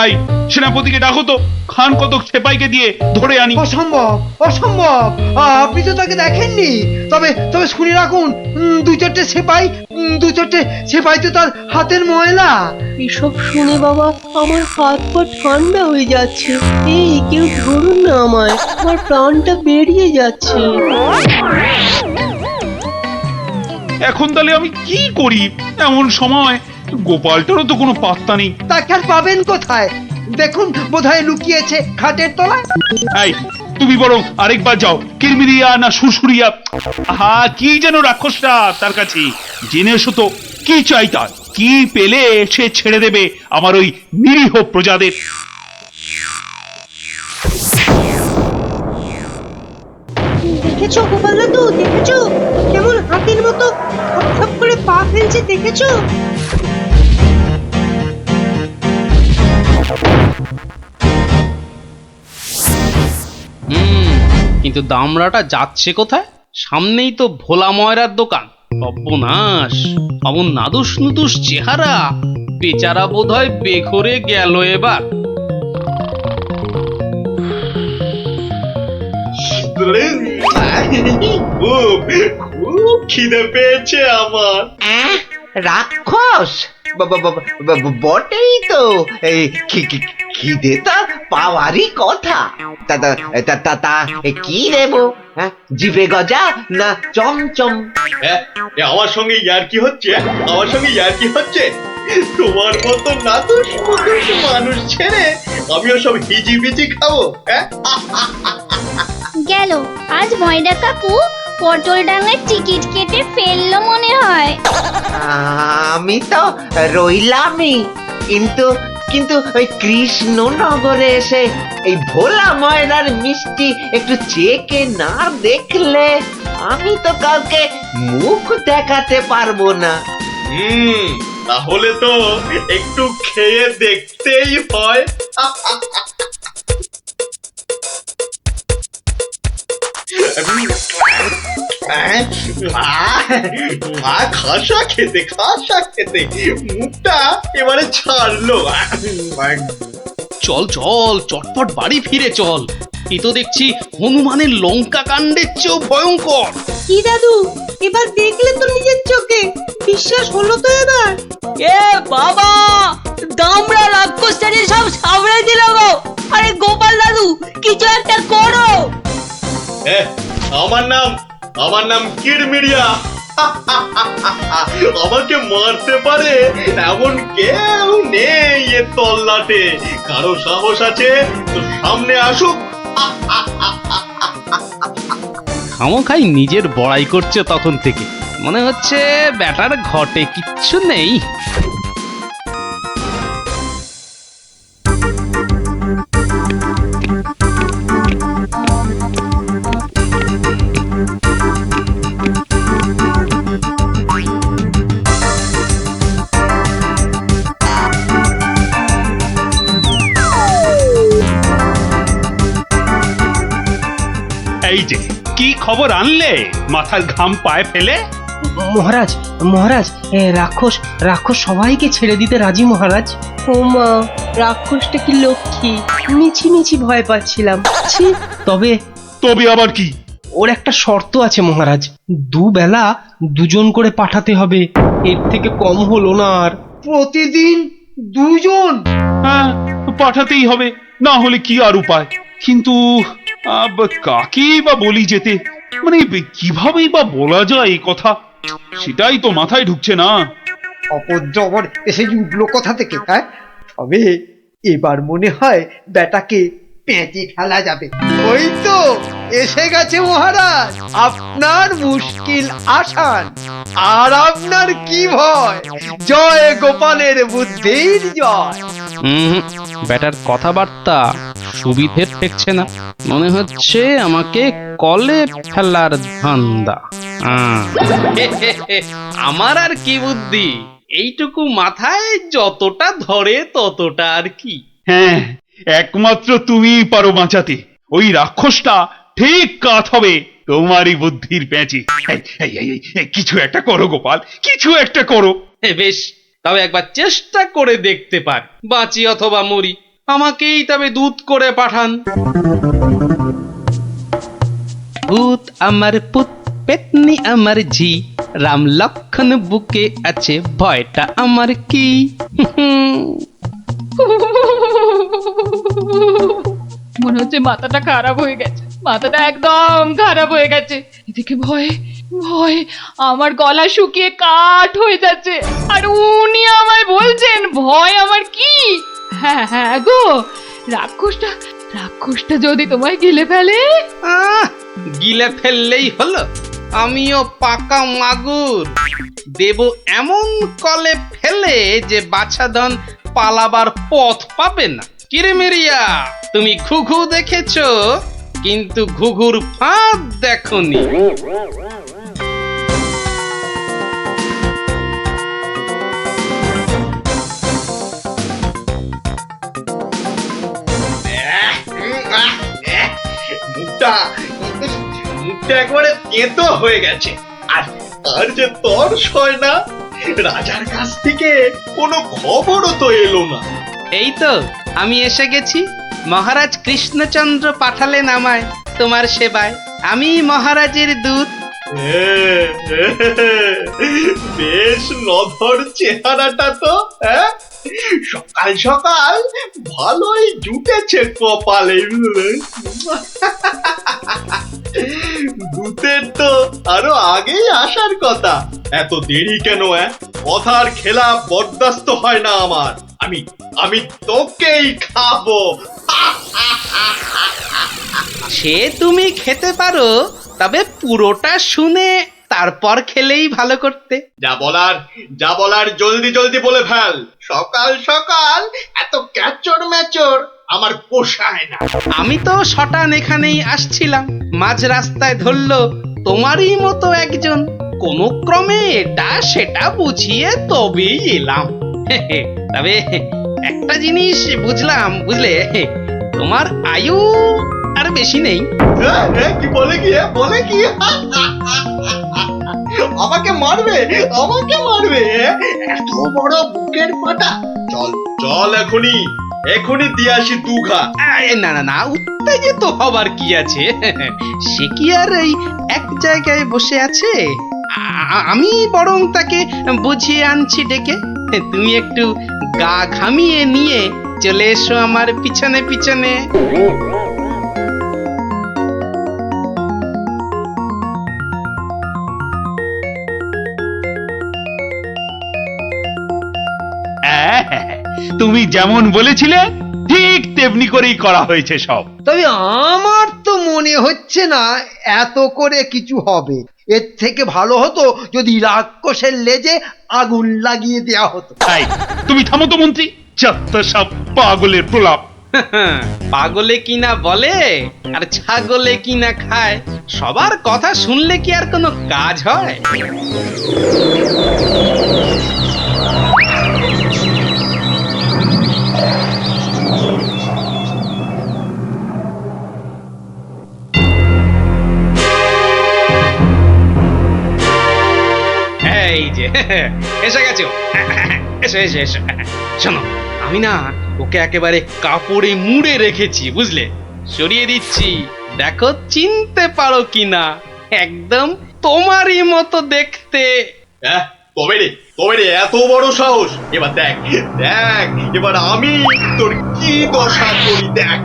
এই সেনাপতিকে ডাকো তো, খান কতক সেপাইকে দিয়ে ধরে আনি। অসম্ভব, অসম্ভব, আপনি তো তাকে দেখেননি। তবে তবে শুনে রাখুন, দু চারটে সেপাই তো তার হাতের ময়লা। এসব শুনে বাবা আমার হাত পা ঠান্ডা হয়ে যাচ্ছে। এই কেউ ধরুন না আমায়, আমার প্রাণটা বেরিয়ে যাচ্ছে। এখন তাহলে আমি কি করি এমন সময়? গোপালটারও তো কোনো পাত্তা নেই। তাকে আর পাবেন কোথায়? দেখুন বোধহয় লুকিয়েছে খাটের তলায়। এই তুমি বরং আরেকবার যাও, কিরমিরিয়া না সুরসুরিয়া, আহা কি যেন রাক্ষসটা, তার কাছে জেনে এসো তো কি চাই তার। কি পেলে সে ছেড়ে দেবে আমার ওই নিরীহ প্রজাদের? দেখেছো গোপাল দাদু, দেখেছো কেমন হাতির মতো থপ করে পা ফেলছে? দেখেছো? কিন্তু দামড়াটা যাচ্ছে কোথায়? সামনেই তো ভোলা ময়রার দোকান। সর্বনাশ, অমন নাদুস নুদুস চেহারা। বেচারা বোধহয় বেঘরে গেল এবার। খুব খিদে পেয়েছে আমার। রাক্ষস বটেই তো, এই খিদে তা পাওয়ারই কথা। তা কি দেবো? জিভে গজা না চমচম? আমার সঙ্গে ইয়ার্কি হচ্ছে? আমার সঙ্গে ইয়ার্কি হচ্ছে? তোমার মতো নাতুস মুতুস মানুষ ছেড়ে আমিও সব হিজিবিজি খাবো? গেল আজ ময়দা কাকু পটল ডাঙার টিকিট কেটে ফেললো মনে হয়। আমি তো রইলামই, কিন্তু কিন্তু ওই কৃষ্ণনগরে এসে এই ভোলা ময়রার মিষ্টি একটু চেকে না দেখলে আমি তো কাউকে মুখ দেখাতে পারবো না। তাহলে তো একটু খেয়ে দেখতেই হয়। খাসা খেতে মুখটা এবারে ছাড়লো। চল চল, চটপট বাড়ি ফিরে চল। এ তো দেখছি হনুমানের লঙ্কা কাণ্ডের চেয়েও ভয়ঙ্কর। কি দাদু, এবার দেখলে তো নিজের চোখে? বিশ্বাস হলো তো এবার? এ বাবা, দামড়া রাক্ষসটাকে সব সামনে দিল গো। আরে গোপাল দাদু, কিছু একটা করো। আমার নাম কিড়মিড়িয়া। আমাকে মারতে পারে এমন কেউ নেই এ তল্লাটে। কারো সাহস আছে তো সামনে আসুক। খামোখাই নিজের বড়াই করছে তখন থেকে। মনে হচ্ছে ব্যাটার ঘটে কিচ্ছু নেই। এই যে কি খবর আনলে মাথার ঘাম পায়ে ফেলে? মহারাজ, মহারাজ, রাক্ষস রাক্ষস সবাইকে ছেড়ে দিতে রাজি মহারাজ। ও মা, রাক্ষসটা কি লক্ষ্মী! মিছি মিছি ভয় পাচ্ছিলাম। ছি, তবে তবে আবার কি? ওর একটা শর্ত আছে মহারাজ, দুবেলা দুজন করে পাঠাতে হবে, এর থেকে কম হলো না আর। প্রতিদিন দুজন? হ্যাঁ, পাঠাতেই হবে, না হলে কি আর উপায়। কিন্তু কাকেই বা বলি যেতে, মানে কিভাবেই বা বলা যায় এই কথা, সেটাই তো মাথায় ঢুকছে না। অপদ্রবর এসে উঠলো কোথা থেকে? হ্যাঁ, তবে এবার মনে হয় বেটাকে পেঁচে ফেলা যাবে। ওই তো এসে গেছে মহারাজ, আপনার মুশকিল আসান। আর আপনার কি ভয়? জয় গোপালের বুদ্ধির জয়। ব্যাটার কথাবার্তা সুবিধের ঠেকছে না। মনে হচ্ছে আমাকে কলে ফেলার ধান্দা। আমার আর কি বুদ্ধি, এইটুকু মাথায় যতটা ধরে ততটা আর কি। হ্যাঁ, একমাত্র তুমিই পারো বাঁচাতে। ওই রাক্ষসটা ঠিক কাত হবে তোমারই বুদ্ধির প্যাঁচে। কিছু একটা করো গোপাল, কিছু একটা করো। বেশ, তবে একবার চেষ্টা করে দেখতে পার, বাঁচি অথবা মরি। আমাকেই তবে দূত করে পাঠান। ভূত আমার পুত, পেতনি আমার ঝি, রাম লক্ষণ বুকে আছে, ভয়টা আমার কি? মনে হচ্ছে মাথাটা খারাপ হয়ে গেছে, মাথাটা একদম খারাপ হয়ে গেছে। এদিকে ভয়ে ভয়ে আমার গলা শুকিয়ে কাঠ হয়ে যাচ্ছে, আর উনি আমায় বলছেন ভয় আমার কি? হ্যাঁ হ্যাঁ গো, রাক্ষসটা যদি তোমায় গিলে ফেলে? গিলে ফেললেই হলো। আমিও পাকা মাগুর, দেব এমন কলে ফেলে যে বাছাধন পালাবার পথ পাবে না। কিরেমিরিয়া, তুমি ঘুঘু দেখেছো, কিন্তু ঘুঘুর ফাঁদ দেখোনি। মুখটা একবারে তেতো হয়ে গেছে। আর যে তর্স হয় না, রাজার কাছ থেকে কোনো খবরও তো এলো না। এই তো আমি এসে গেছি। মহারাজ কৃষ্ণচন্দ্র পাঠালেন আমায় তোমার সেবায়। আমি মহারাজের দূত। বেশ নধর চেহারাটা তো। সকাল সকাল ভালোই জুটেছে কপালে। দূতের তো আরো আগেই আসার কথা, এত দেরি কেন? কথার খেলাপ বরদাস্ত হয় না আমার। আমি তোকেই খাবো। সে তুমি খেতে পারো, তবে পুরোটা শুনে তারপর খেলেই ভালো করতে। যা বলার জলদি জলদি বলে ফেল। সকাল সকাল এত ক্যাচর ম্যাচর আমার পোষায় না। আমি তো শটান এখানেই আসছিলাম, মাঝ রাস্তায় ধরলো তোমারই মতো একজন। কোনো ক্রমে এটা সেটা বুঝিয়ে তবেই এলাম। তবে একটা জিনিস বুঝলাম, বুঝলে, তোমার আয়ু আর বেশি নেই। কি বলে কি? আমাকে মারবে? এত বড় বুকের পাটা? চল এখনই এখনই দিয়ে আসি 2 ঘা। না না না, উত্তেজিত হবার কি আছে? সে কি আর এই এক জায়গায় বসে আছে? আমি বরং তাকে বুঝিয়ে আনছি ডেকে। তুমি একটু গা ঘামিয়ে নিয়ে চলে এসো আমার পিছনে পিছনে। তুমি যেমন বলেছিলে ঠিক তেমনি করেই করা হয়েছে সব। তবে আমার তো মনে হচ্ছে না এত করে কিছু হবে। এর থেকে ভালো হতো যদি রাক্ষসের লেজে আগুন লাগিয়ে দেয়া হতো। তাই তুমি থামো তো মন্ত্রী, যত সব পাগলের প্রলাপ। পাগলে কিনা বলে আর ছাগলে কিনা খায়, সবার কথা শুনলে কি আর কোনো কাজ হয়? এই যে এসে গেছো, এসো এসো এসো। শোনো, আমি না ওকে একেবারে কাপড়ে মুড়ে রেখেছি, বুঝলে? সরিয়ে দিচ্ছি, দেখো চিনতে পারো কিনা। একদম তোমারই মতো দেখতে। তবে রে এত বড় সাহস! এবার দেখ দেখ, এবার আমি তোর কি দশা করি দেখ।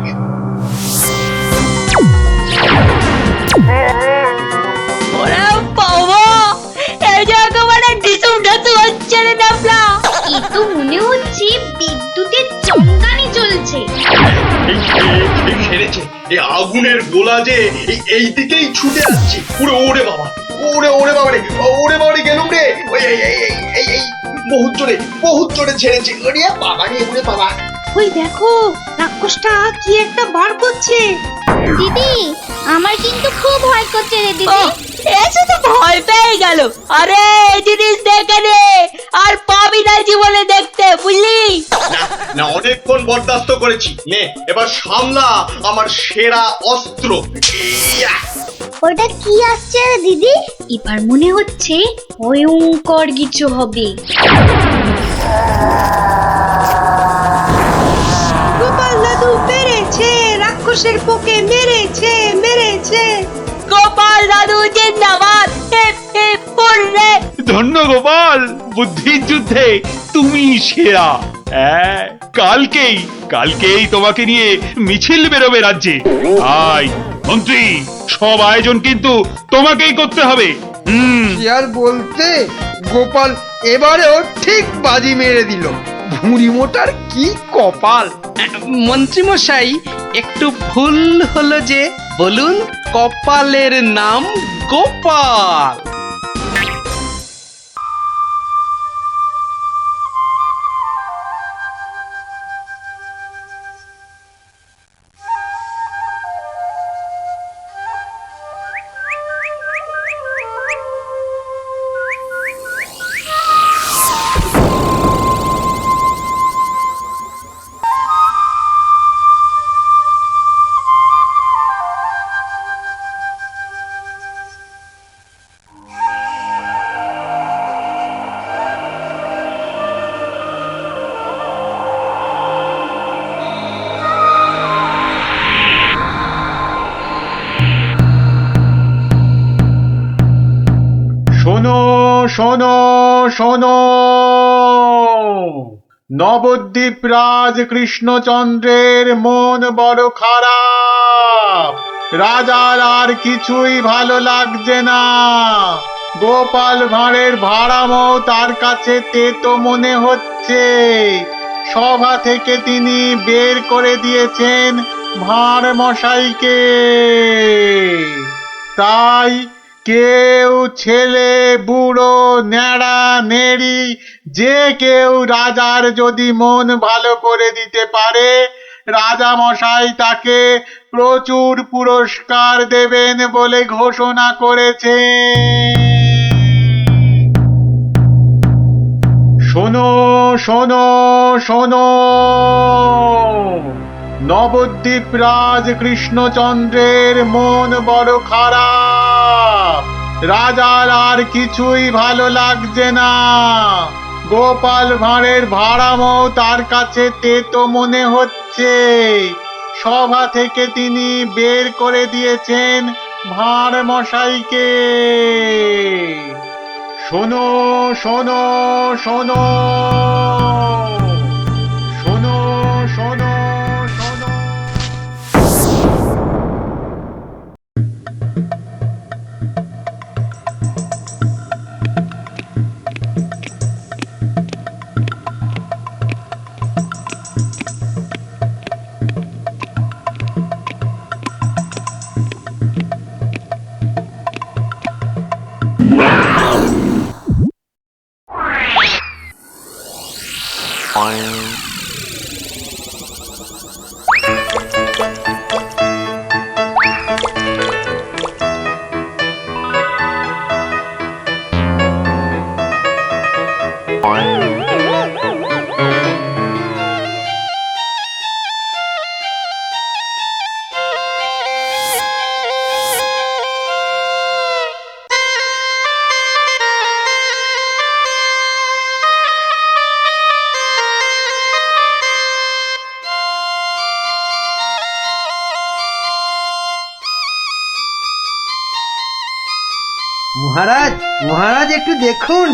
এ তো মনে হচ্ছে বিদ্যুতের চমকানি চলছে। খেলেছে এই আগুনের গোলা যে এই দিকেই ছুটে আসছে। ওরে বাবা, ওরে বাবা রে, ওরে বাবা রে, গেলুম রে। এই বহুত জোরে ছেড়েছে। ওরে বাবা রে, ওরে বাবা। ওই দেখো, রাক্ষসটা কি একটা বার করছে। দিদি, আমার কিন্তু খুব ভয় করছে রে দিদি। এসে তো ভয় পেয়ে গেল। আরে এই জিনিস দেখে রে, আর পাবি না জীবনে দেখতে, বুঝলি? না অনেকক্ষণ বরদাস্ত করেছি, নে এবার সামলা আমার সেরা অস্ত্র। ওটা কি আসছে রে দিদি? এবার মনে হচ্ছে ভয়ঙ্কর কিছু হবে। গোপাল দাদু পেরেছে, রাক্ষসের পোকে মেরেছে। গোপাল দাদু জিন্দাবাদ। ধন্য গোপাল, বুদ্ধির যুদ্ধে তুমি সেরা। কালকেই তোমাকে নিয়ে মিছিল বেরোবে রাজ্যে। আয় মন্ত্রী, সব আয়োজন কিন্তু তোমাকেই করতে হবে। কি আর বলতে, গোপাল এবারেও ঠিক বাজি মেরে দিল। ভুঁড়ি মোটার কি কপাল! মন্ত্রীমশাই, একটু ভুল হলো যে। বলুন, কপালের নাম গোপাল। শোনো শোনো শোনো, নবদ্বীপ রাজ কৃষ্ণচন্দ্রের মন বড় খারাপ। রাজার আর কিছুই ভালো লাগছে না। গোপাল ভাঁড়ের ভাড়ামও তার কাছে তেতো মনে হচ্ছে। সভা থেকে তিনি বের করে দিয়েছেন ভাঁড় মশাইকে। তাই কেউ, ছেলে বুড়ো ন্যাড়া নেড়ি, যে কেউ রাজার যদি মন ভালো করে দিতে পারে, রাজা মশাই তাকে প্রচুর পুরস্কার দেবেন বলে ঘোষণা করেছে। শোনো শোনো শোনো, নবদ্বীপ রাজ কৃষ্ণচন্দ্রের মন বড় খারাপ। রাজার আর কিছুই ভালো লাগছে না। গোপাল ভাঁড়ের ভাড়ামও তার কাছে তেতো মনে হচ্ছে। সভা থেকে তিনি বের করে দিয়েছেন ভাঁড় মশাইকে। শোনো শোনো শোনো শোনো শোনো শোনো। মহারাজ, মহারাজ একটু দেখুন।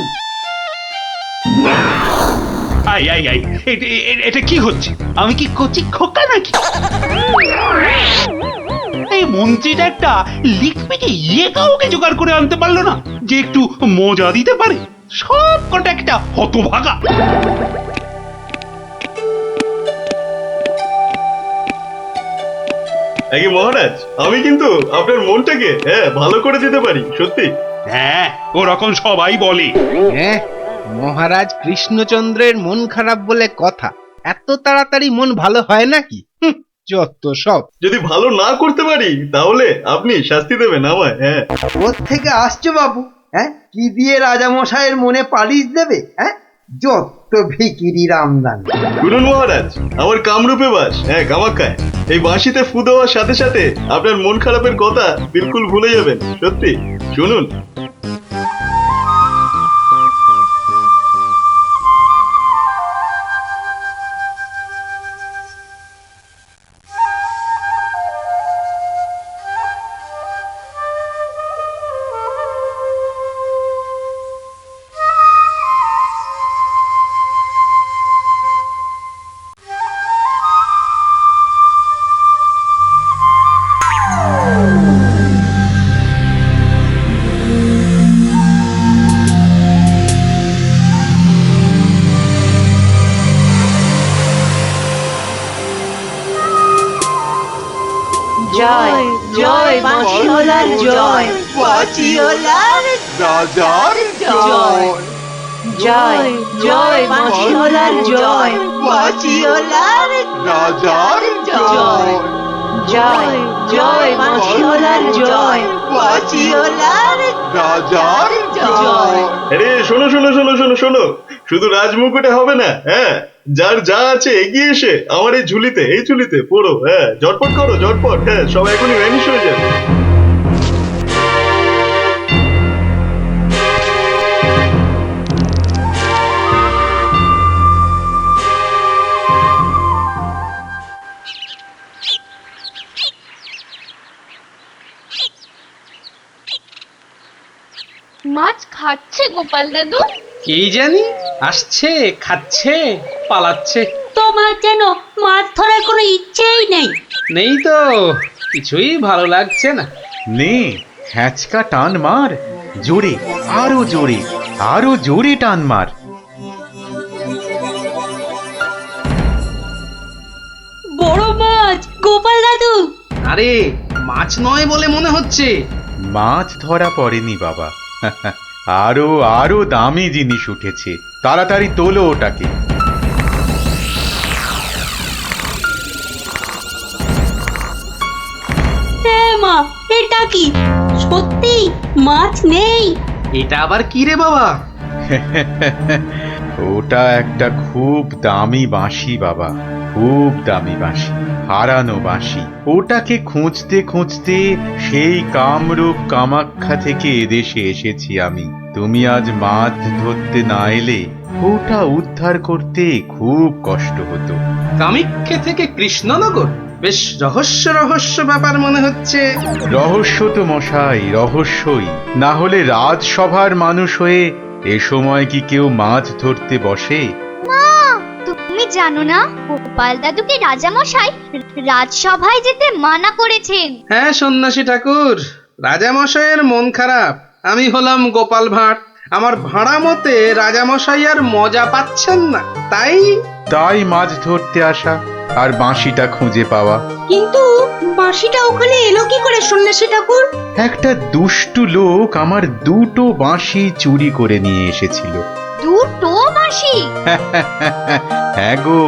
আই আই আই, এটা কি হচ্ছে? আমি কি কচি খোকা নাকি? এই মন্ত্রীটা একটা লিখবিকে কাউকে জোগাড় করে আনতে পারলো না যে একটু মজা দিতে পারে। সব কটা একটা হতভাগা। আগে মহারাজ, আমি কিন্তু আপনার মনটাকে ভালো করে দিতে পারি, সত্যি। হ্যাঁ, ওরকম সবাই বলে। হ্যাঁ, মহারাজ কৃষ্ণচন্দ্রের মন খারাপ বলে কথা। এত তাড়াতাড়ি মন ভালো হয় নাকি? যত সব। যদি ভালো না করতে পারি তাহলে আপনি শাস্তি দেবেন আমায়। হ্যাঁ, কোত্থেকে আসছো বাবু? হ্যাঁ, কি দিয়ে রাজামশাইয়ের মনে পালিশ দেবে? হ্যাঁ, যত ভিকিরি রামদান। শুনুন মহারাজ, আমার কামরূপে বাস, কামাখ্যায়। এই বাঁশিতে ফু দেওয়ার সাথে সাথে আপনার মন খারাপের কথা বিলকুল ভুলে যাবেন, সত্যি। শুনুন। জয় জয় বাঁশিওয়ালার জয়, বাঁশিওয়ালার রাজার জয়। জয় জয় বাঁশিওয়ালার জয়, বাঁশিওয়ালার রাজার জয়। জয় জয় বাঁশিওয়ালার জয়, বাঁশিওয়ালার রাজার জয়। আরে শোনো শোনো শোনো শোনো শোনো, শুধু রাজমুকুটে হবে না। হ্যাঁ, যার যা আছে এগিয়ে এসে আমার এই ঝুলিতে পড়ো। হ্যাঁ, ঝটপট করো, ঝটপট। হ্যাঁ, সব এখনই ভ্যানিশ হয়ে যাবে। মাছ খাচ্ছে গোপাল দাদু? এই জানি, আসছে, খাচ্ছে, পালাচ্ছে। তোমার যেন মাছ ধরার কোনো ইচ্ছেই নেই। নেই তো, কিছুই ভালো লাগছে না। নে, হ্যাঁচকা টান মার, জোরে, আরো জোরে, আরো জোরে টান মার। বড় মাছ, গোপাল দাদু। আরে মাছ নয় বলে মনে হচ্ছে। মাছ ধরা পড়েনি বাবা, আরো আরো দামি জিনিস উঠেছে। তাড়াতাড়ি তোলো ওটাকে। মা, এটা কি সত্যি মাছ নেই? এটা আবার কি রে বাবা? ওটা একটা খুব দামি বাঁশি বাবা, খুব দামি বাঁশি। হারানো বাঁশি। ওটাকে খুঁজতে খুঁজতে সেই কামরূপ কামাখ্যা থেকে এদেশে এসেছি আমি। তুমি আজ মাছ ধরতে না এলে ওটা উদ্ধার করতে খুব কষ্ট হতো। কামাখ্যা থেকে কৃষ্ণনগর, বেশ রহস্য রহস্য ব্যাপার মনে হচ্ছে। রহস্য তো মশাই, রহস্যই। না হলে রাজসভার মানুষ হয়ে এ সময় কি কেউ মাছ ধরতে বসে? মা, তুমি জানো না গোপাল দাদুকে রাজামশাই রাজসভায় যেতে মানা করেছেন। হ্যাঁ সন্ন্যাসী ঠাকুর, রাজামশাইয়ের মন খারাপ। আমি হলাম গোপাল ভাঁড়। আমার ভাড়া মতে রাজামশাই আর মজা পাচ্ছেন না, তাই মাছ ধরতে আসা আর বাঁশিটা খুঁজে পাওয়া। কিন্তু বাঁশিটা ওখানে এলো কি করে সন্ন্যাসী ঠাকুর? একটা দুষ্টু লোক আমার দুটো বাঁশি চুরি করে নিয়ে এসেছিল। দুটো বাঁশি? হ্যাঁ গো,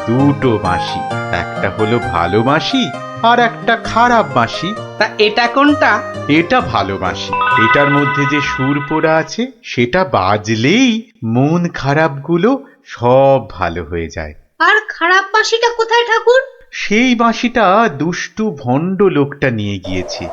দুটো বাঁশি। একটা হলো ভালো বাঁশি আর একটা খারাপ বাঁশি। তা এটা কোনটা? এটা ভালো বাঁশি। এটার মধ্যে যে সুর পোড়া আছে সেটা বাজলেই মন খারাপগুলো সব ভালো হয়ে যায়। আর খারাপ বাঁশিটা কোথায় ঠাকুর? সেই বাঁশিটা দুষ্টু ভণ্ড লোকটা নিয়ে গিয়েছে।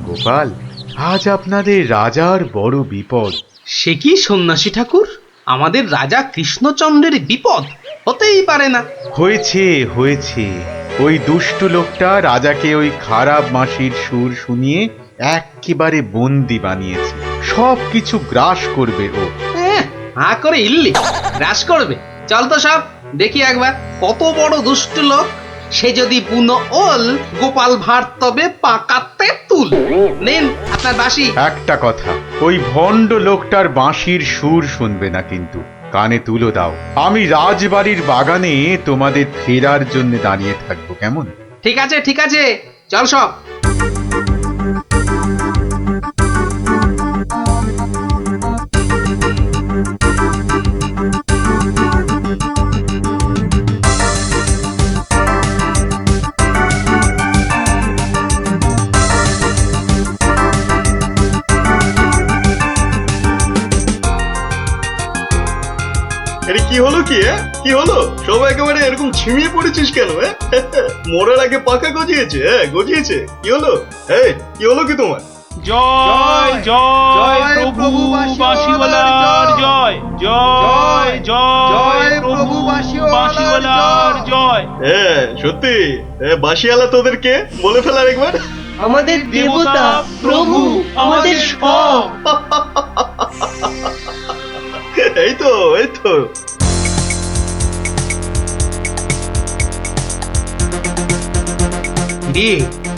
গোপাল, আজ আপনাদের রাজার বড় বিপদ। সে কি সন্ন্যাসী ঠাকুর, আমাদের রাজা কৃষ্ণচন্দ্রের বিপদ? হতেই পারে না। হয়েছে হয়েছে, ওই দুষ্টু লোকটা রাজাকে ওই খারাপ বাঁশির সুর শুনিয়ে একেবারে বন্দি বানিয়েছে। সব কিছু গ্রাস করবে ও। হা করে ইল্লি গ্রাস করবে? চল তো সব দেখি একবার, কত বড় দুষ্ট লোক। সে যদি বুনো ওল, গোপাল ভাঁড় তবে পাকাতে তুল। নিন আপনার বাঁশি। একটা কথা, ওই ভণ্ড লোকটার বাঁশির সুর শুনবে না কিন্তু। কানে তুলো দাও। আমি রাজবাড়ির বাগানে তোমাদের ফেরার জন্য দাঁড়িয়ে থাকবো, কেমন? ঠিক আছে ঠিক আছে, চল সব। আরে কি হলো কি? কি হলো? সব একেবারে এরকম ছিমিয়ে পড়েছিস কেন? মরার আগে পাকা গজিয়েছে? গজিয়েছে? কি হলো? কি হলো কি তোমার? জয় জয় প্রভু বাঁশিওয়ালার জয়, জয় জয় প্রভু বাঁশিওয়ালার জয়। সত্যি বাঁশিওয়ালা তোদেরকে বলে ফেলার একবার? আমাদের দেবতা, প্রভু, আমাদের সব। এই তো এই তো।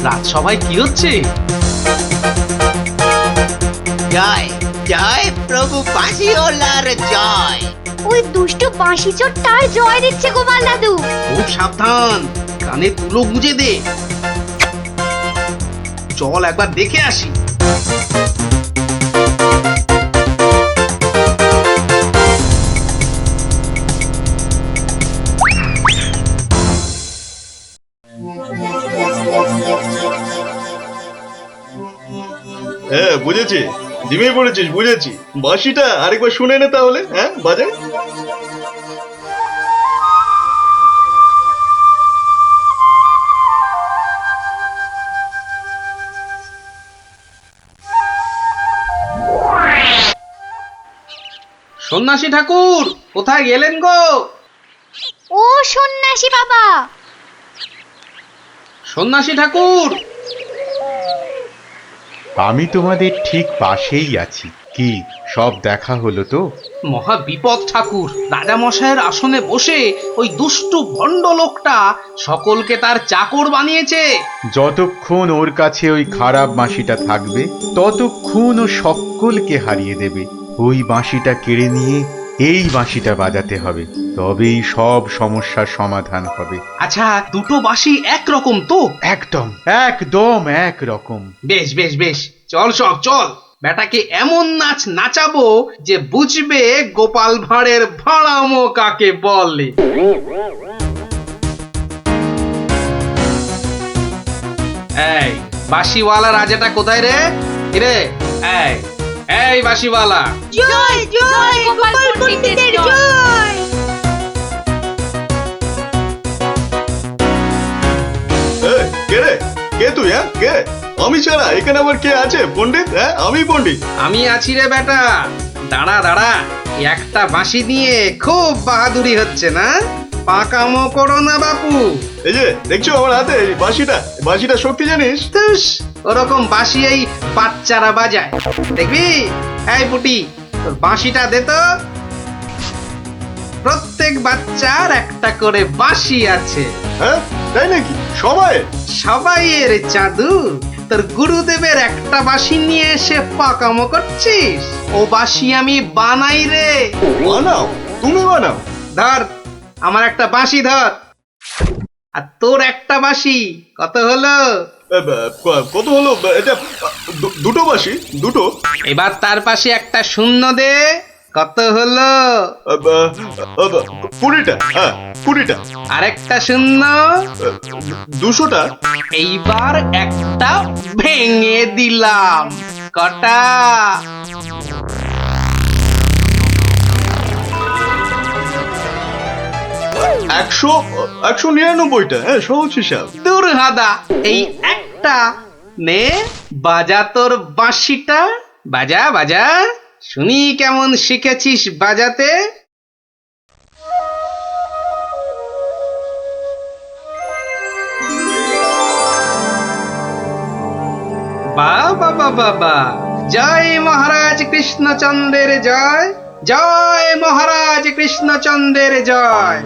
রাজসভায় কি হচ্ছে? জয় জয় প্রভু বাঁশিওয়ালার জয়। ওই দুষ্ট বাঁশি চোরটার জয় দিচ্ছে গোপাল দাদু। খুব সাবধান, কানে তুলো গুঁজে দে। চল একবার দেখে আসি। বুঝেছি, জিমিয়ে পড়েছিস, বুঝেছি। বাঁশিটা আরেকবার শুনে নে তাহলে। বাজে। সন্ন্যাসী ঠাকুর, কোথায় গেলেন গো? ও সন্ন্যাসী বাবা। সন্ন্যাসী ঠাকুর, আমি তোমাদের ঠিক পাশেই আছি। কি সব দেখা হলো তো? মহা বিপদ ঠাকুর। রাজা মশাইয়ের আসনে বসে ওই দুষ্টু ভণ্ড লোকটা সকলকে তার চাকর বানিয়েছে। যতক্ষণ ওর কাছে ওই খারাপ বাঁশিটা থাকবে ততক্ষণ ও সকলকে হারিয়ে দেবে। ওই বাঁশিটা কেড়ে নিয়ে এই বাঁশিটা বাজাতে হবে, তবেই সব সমস্যার সমাধান হবে। আচ্ছা, দুটো বাঁশি একরকম তো? একদম একদম একরকম। বেশ বেশ বেশ, চল সব চল। বেটাকে এমন নাচ নাচাবো যে বুঝবে গোপাল ভাঁড়ের ভাড়ামো কাকে বলে। এই বাঁশিওয়ালা রাজাটা কোথায় রে? রে এই এই বাঁশিওয়ালা, জয় জয় গোপাল পণ্ডিতের জয়। কে রে? কে তুই? হ্যাঁ কে? আমি ছাড়া এখানে আবার কে আছে? পণ্ডিত? হ্যাঁ আমি পণ্ডিত। আমি আছি রে বেটা। দাঁড়া দাঁড়া, একটা বাঁশি দিয়ে খুব বাহাদুরি হচ্ছে না? পাকামো করো না বাপু। এই যে দেখছো আমার হাতে এই বাঁশিটা শক্তি জানিস? তুস, ওরকম বাঁশি এই বাচ্চারা বাজায়, দেখবি? এই পুটি, তোর বাঁশিটা দে তো। প্রত্যেক বাচ্চার একটা করে বাঁশি আছে। হ্যাঁ তাই নাকি? সবাইয়ের চাঁদু। তোর গুরুদেবের একটা বাঁশি নিয়ে এসে পাকামো করছিস? ও বাঁশি আমি বানাই রে। বানাও? তুমি বানাও? ধর আমার একটা বাঁশি ধর, আর তোর একটা বাঁশি। কত হলো? কত হলো? এটা দুটো বাঁশি, দুটো। এবার তার পাশে একটা শূন্য দে। কত হলো? 20টা। হ্যাঁ 20টা। আরেকটা শূন্য। 200টা। এইবার একটা ভেঙে দিলাম। কটা? 199টা। হ্যাঁ সহজ হিসাব। দূর হাদা, এই একটা নে, বাজা তোর বাঁশিটা। বাজা বাজা, শুনি কেমন শিখেছিস বাজাতে। বাবা বাবা বা, জয় মহারাজ কৃষ্ণচন্দ্রের জয়, জয় মহারাজ কৃষ্ণচন্দ্রের জয়।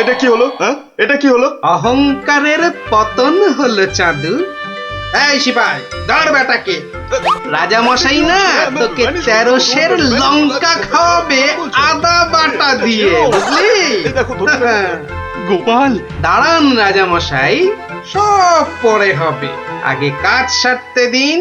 এটা কি হলো? হ্যাঁ এটা কি হলো? অহংকারের পতন হলো চাঁদু। এই সিপাই, ধর বেটাকে। রাজা মশাই না তোকে 13 সের লঙ্কা খাওয়াবে আদা বাটা দিয়ে, বুঝলি? গোপাল, দাঁড়ান রাজা মশাই, সব পরে হবে, আগে কাজ সারতে দিন।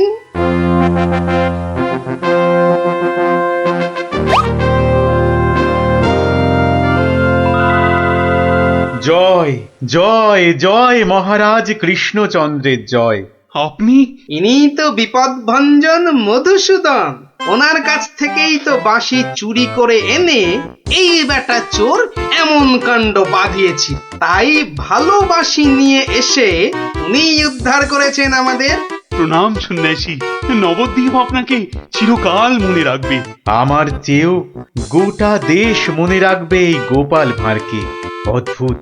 জয় জয় জয় মহারাজ কৃষ্ণচন্দ্রের জয়। আপনি? ইনি তো বিপদভঞ্জন মধুসূদন। ওনার কাছ থেকেই তো বাঁশি চুরি করে এনে এই বেটা চোর এমন কাণ্ড বাঁধিয়েছি। তাই ভালো বাঁশি নিয়ে এসে উনি উদ্ধার করেছেন আমাদের। প্রণাম সন্ন্যাসী, নবদ্বীপ আপনাকে চিরকাল মনে রাখবে। আমার চেয়েও গোটা দেশ মনে রাখবে এই গোপাল ভাঁড়কে। অদ্ভুত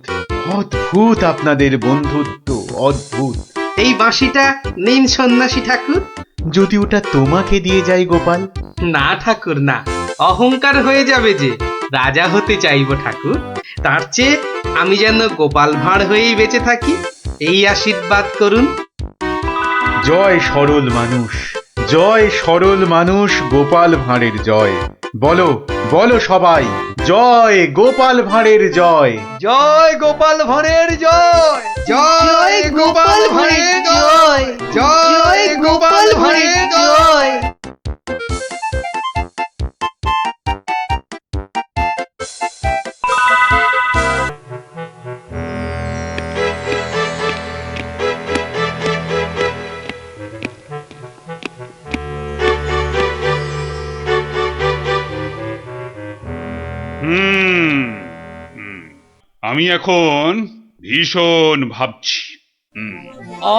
অদ্ভুত আপনাদের বন্ধুত্ব, অদ্ভুত। এই বাঁশিটা নিন সন্ন্যাসী ঠাকুর। যদি ওটা তোমাকে দিয়ে যাই গোপাল? না ঠাকুর না, অহংকার হয়ে যাবে যে। রাজা হতে চাইবো ঠাকুর, তার চেয়ে আমি যেন গোপাল ভাঁড় হয়েই বেঁচে থাকি, এই আশীর্বাদ করুন। জয় সরল মানুষ, জয় সরল মানুষ, গোপাল ভাঁড়ের জয়। বলো বলো সবাই, জয় গোপাল ভাঁড়ের জয়। জয় গোপাল ভাঁড়ের জয়। জয় গোপাল ভাঁড়ের জয়। জয় গোপাল ভাঁড়ের জয়। আমি এখন ভীষণ ভাবছি।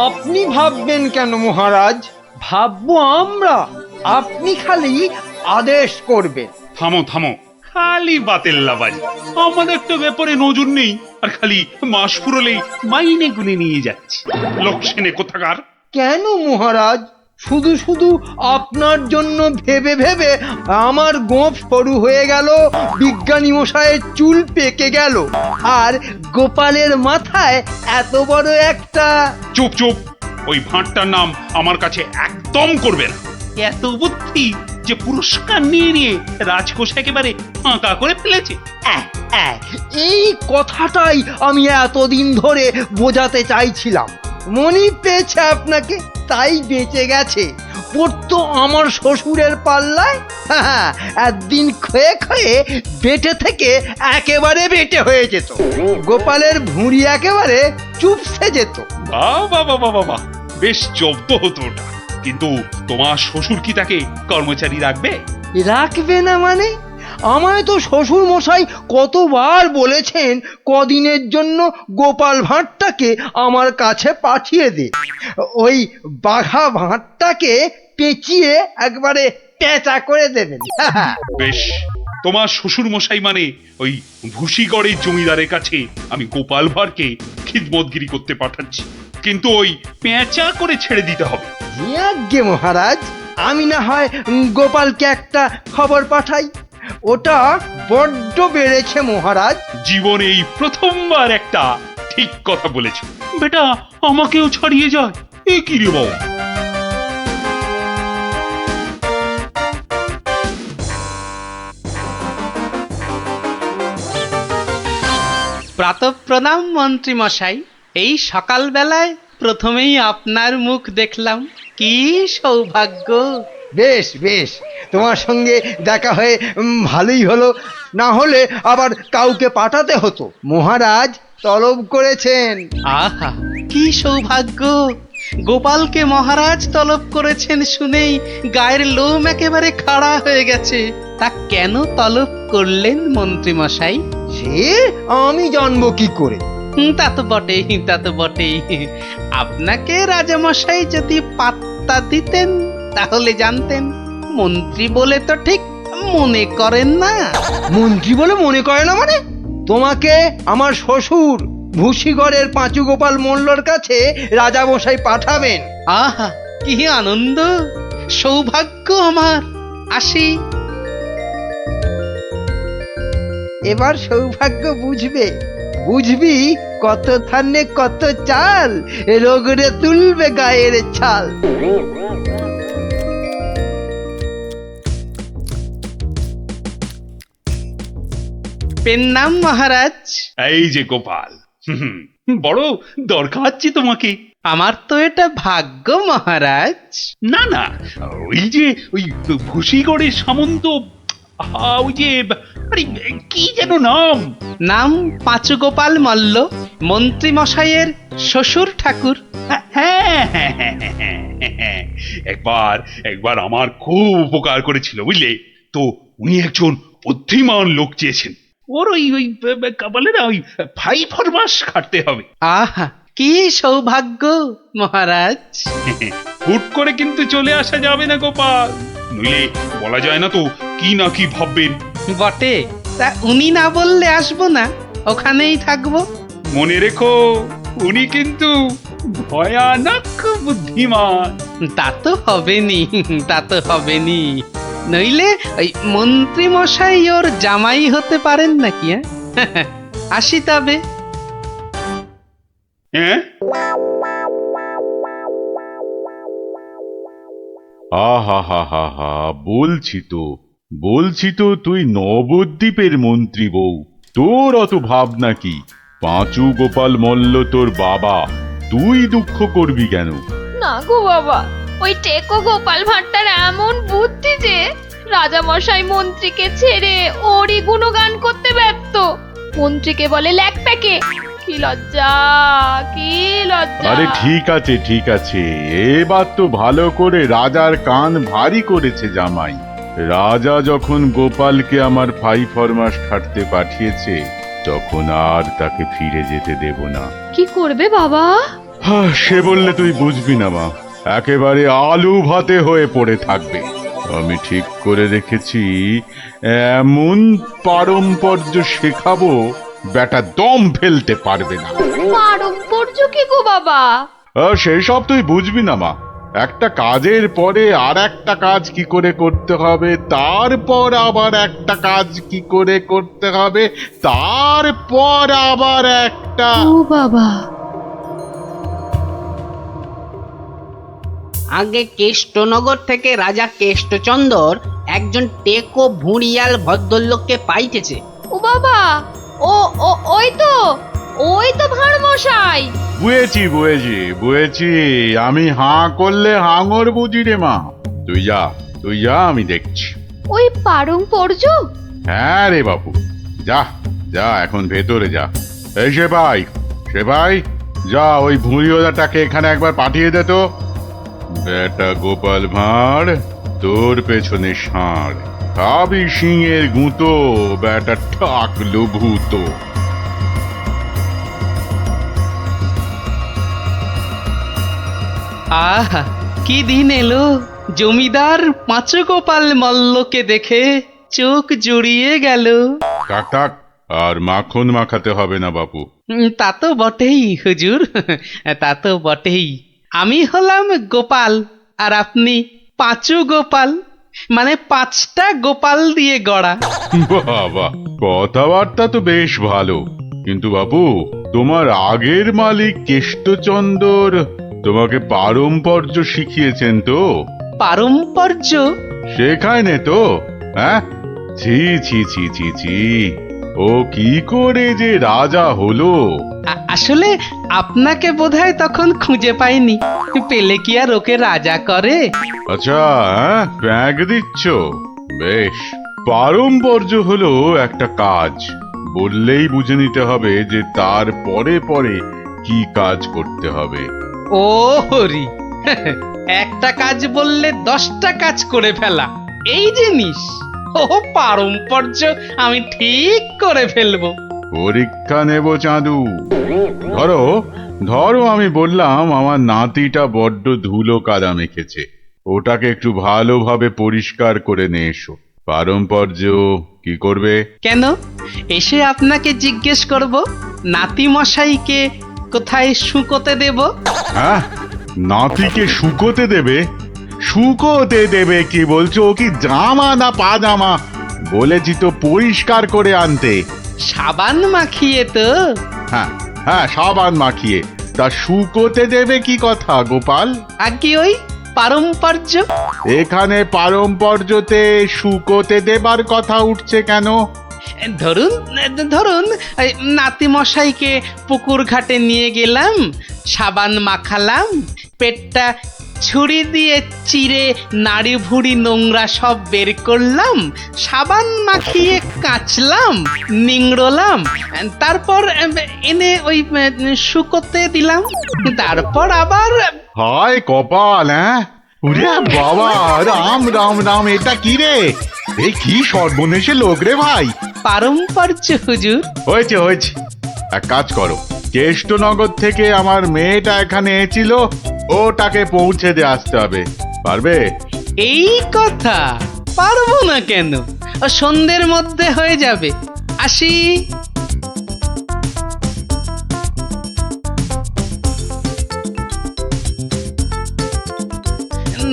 আপনি ভাববেন কেন মহারাজ? ভাববো আমরা। আপনি খালি আদেশ করবেন। থামো থামো, খালি বাতেল্লাবাজি। আমাদের তো ব্যাপারে নজর নেই, আর খালি মাস ফুরলেই মাইনে গুনে নিয়ে যাচ্ছে। লোকসেনে কোথাকার। কেন মহারাজ? শুধু শুধু আপনার জন্য ভেবে ভেবে আমার গোঁফ সরু হয়ে গেল, বিজ্ঞানী মশাইয়ের চুল পেকে গেল, আর গোপালের মাথায় এত বড় একটা... চুপ চুপ, ওই ভাঁটটার নাম আমার কাছে একদম করবে না। এত বুদ্ধি যে পুরস্কার নিয়ে নিয়ে রাজকোষ একেবারে ফাঁকা করে ফেলেছে। এই কথাটাই আমি এতদিন ধরে বোঝাতে চাইছিলাম। মনি পেয়েছে আপনাকে, তাই বেঁচে গেছে। পড়তো আমার শ্বশুরের পাল্লায়, একদিন ক্ষয়ে ক্ষয়ে বেটে থেকে একেবারে বেটে হয়ে যেত। গোপালের ভুঁড়ি একেবারে চুপসে যেত। বাবা বাবা বাবা, বেশ জব্দ হতো ওটা। কিন্তু তোমার শ্বশুর কি তাকে কর্মচারী রাখবে? রাখবে না মানে? আমায় তো শ্বশুর মশাই কতবার বলেছেন কদিনের জন্য গোপাল ভাঁড়টাকে আমার কাছে পাঠিয়ে দে। ওই বাঘা ভাঁড়টাকে পেঁচিয়ে একবারে পেঁচা করে দেবেন। বেশ, তোমার শ্বশুর মশাই মানে ওই ভুসিগড়ের জমিদারের কাছে আমি গোপাল ভাঁড়কে খিদমতগিরি করতে পাঠাচ্ছি, কিন্তু ওই পেঁচা করে ছেড়ে দিতে হবে। আজ্ঞে মহারাজ, আমি না হয় গোপালকে একটা খবর পাঠাই। ওটা বড্ড বেড়েছে মহারাজ। জীবনে এই প্রথমবার একটা ঠিক কথা বলেছ বেটা, আমাকেও ছাড়িয়ে যায়। এ কি রে বাবা? প্রাতঃপ্রণাম মন্ত্রী মশাই। এই সকালবেলায় প্রথমেই আপনার মুখ দেখলাম, কি সৌভাগ্য। বেশ বেশ, তোমার সঙ্গে দেখা হয়ে ভালোই হলো, না হলে আবার কাউকে পাঠাতে হতো। মহারাজ তলব করেছেন। আহা, কি সৌভাগ্য! গোপালকে মহারাজ তলব করেছেন শুনেই গায়ের লোম একেবারে খাড়া হয়ে গেছে। তা কেন তলব করলেন মন্ত্রী মশাই? সে আমি জানবো কি করে? তা তো বটেই, তা তো বটেই। আপনাকে রাজামশাই যদি পাত্তা দিতেন তাহলে জানতেন। মন্ত্রী বলে তো ঠিক মনে করেন না। মন্ত্রী বলে মনে করে না মানে? তোমাকে আমার শ্বশুর ভুসিগড়ের পাঁচু গোপাল মোল্লর কাছে রাজামশাই পাঠাবেন। আহা, কি আনন্দ, সৌভাগ্য আমার। আসি। এবার সৌভাগ্য বুঝবে, বুঝবি কত ধানে কত চাল, রোগরে তুলবে গায়ের ছাল। পেন নাম মহারাজ। এই যে গোপাল, বড় দরকার তোমাকে। আমার তো এটা ভাগ্য মহারাজ। না না, ওই যে ওই ভুসিগড়ের সামন্ত, ওই যে আরে কি যেন নাম? নাম পাঁচু গোপাল মল্ল, মন্ত্রী মশাইয়ের শ্বশুর ঠাকুর। একবার একবার আমার খুব উপকার করেছিল বুঝলে তো। উনি একজন বুদ্ধিমান লোক চেয়েছেন। ওর ওই ওই কাবালের ওই 5 মাস খাটতে হবে। আহা, কি সৌভাগ্য মহারাজ। হুট করে কিন্তু চলে আসা যাবে না গোপাল, নইলে বলা যায় না তো কি না কি ভাববেন। বটে, তা উনি না বললে আসবো না, ওখানেই থাকবো। মনে রেখো, উনি কিন্তু ভয়ানক বুদ্ধিমান। তা তো হবেনি, তা তো হবেনি। নইলে ওই মন্ত্রী মশাই ওর জামাই হতে পারেন নাকি? আসি তবে। আহা হা হা হা, বলছি তো তুই নবদ্বীপের মন্ত্রী বউ, তোর অত ভাবনা কি? পাঁচু গোপাল মল্ল তোর বাবা, তুই দুঃখ করবি কেন? না গো বাবা, ওই টেকো গোপাল ভাঁড়টার এমন বুদ্ধি যে রাজামশাই মন্ত্রীকে ছেড়ে ওরই গুণগান করতে ব্যস্ত। মন্ত্রীকে বলে ল্যাকপ্যাকে। কি লজ্জা, কি লজ্জা! আরে ঠিক আছে, এবার তো ভালো করে রাজার কান ভারী করেছে জামাই। রাজা যখন গোপালকে আমার 5 মাস খাটতে পাঠিয়েছে, তখন আর তাকে ফিরে যেতে দেব না। কি করবে বাবা? সে বললে তুই বুঝবি না মা, একেবারে আলু ভাতে হয়ে পড়ে থাকবে। আমি ঠিক করে রেখেছি, এমন পারম্পর্য শেখাবো বেটা দম ফেলতে পারবে না। পারম্পর্য কি গো বাবা? সেই সব তুই বুঝবি না মা। একটা কাজের পরে আর একটা কাজ কি করে করতে হবে, তারপর আবার একটা কাজ কি করে করতে হবে, তারপর আবার একটা। ও বাবা, আগে কেষ্টনগর থেকে রাজা কেষ্টচন্দর একজন টেকো ভুঁড়িয়াল ভদ্রলোককে পাইতেছে। ও বাবা, ও ও ওই তো ভাঁড় মশাই। বুঝেছি। আমি হাঁ করলে হাঙর বুঝি রে মা। তুই যা, আমি দেখছি। ওই পারম্পর্য? হ্যাঁ রে বাবু, যা এখন ভেতরে যা। এই সেপাই, যা ওই ভুঁড়িওয়ালাটাকে এখানে একবার পাঠিয়ে দে তো। বেটা গোপাল ভাঁড়, তোর পেছনে ষাঁড়, খাবি সিংয়ের গুঁতো, বেটা ঠাকলো ভূত। আহা, কি দিন এলো! জমিদার পাঁচগোপাল মল্লকে দেখে চোখ জুড়িয়ে গেল। থাক, আর মাখন মাখাতে হবে না বাপু। তা তো বটেই হুজুর, তা তো বটেই। আমি হলাম গোপাল আর আপনি পাঁচু গোপাল, মানে 5টা গোপাল দিয়ে গড়া। বাবা, কথাবার্তা তো বেশ ভালো, কিন্তু বাপু তোমার আগের মালিক কেষ্টচন্দর তোমাকে পারম্পর্য শিখিয়েছেন তো? পারম্পর্য শেখায় নে তো? হ্যাঁ, ছি, ও কি করে যে রাজা হলো? আসলে আপনাকে বোধহয় তখন খুঁজে পাইনি, পেলে কি আর ওকে রাজা করে? আচ্ছা, ব্যাগ দিচ্ছ? বেশ। পারম্পর্য হলো একটা কাজ, বললেই বুঝে নিতে হবে যে তার পরে পরে কি কাজ করতে হবে। ও হরি, একটা কাজ বললে 10টা কাজ করে ফেলা, এই জিনিস। ও পারম্পর্য আমি ঠিক করে ফেলবো। পরীক্ষা নেব চাঁদু। ধরো আমি বললাম আমার নাতিটা বড্ড ধুলো কাদা মেখেছে, ওটাকে একটু ভালোভাবে পরিষ্কার করে নিয়ে এসো। পারম্পর্য কি করবে? কেন, এসে আপনাকে জিজ্ঞেস করব নাতি মশাইকে কোথায় শুকোতে দেব? হ্যাঁ, নাতিকে শুকোতে দেবে? শুকোতে দেবে কি বলছো? ও কি জামা না পাজামা? বলেছি তো পরিষ্কার করে আনতে। সাবান মাখিয়ে তো? হ্যাঁ, সাবান মাখিয়ে। তা শুকোতে দেবে কি কথা গোপাল? আর কি ওই পারম্পর্য? এখানে পারম্পর্যতে শুকোতে দেবার কথা উঠছে কেন? ধরুন নাতি মশাইকে পুকুর ঘাটে নিয়ে গেলাম, সাবান মাখালাম, পেটটা ছুরি দিয়ে চিরে নাড়ি ভুড়ি নোংরা সব বের করলাম, সাবান মাখিয়ে কাচলাম, নিংড়লাম, তারপর এনে ওই শুকোতে দিলাম, তারপর আবার। হায় কপাল! ওরে বাবা, রাম, এটা কি রে? এই কি সর্বনেশে লোক রে ভাই! পারম্পর্য হুজুর। হয়েছে, এক কাজ করো, কেষ্টনগর থেকে আমার মেয়েটা এখানে এসেছিল, ওটাকে পৌঁছে দিয়ে আসতে হবে। পারবে? এই কথা, পারবো না কেন? সন্ধ্যের মধ্যে হয়ে যাবে। আসি।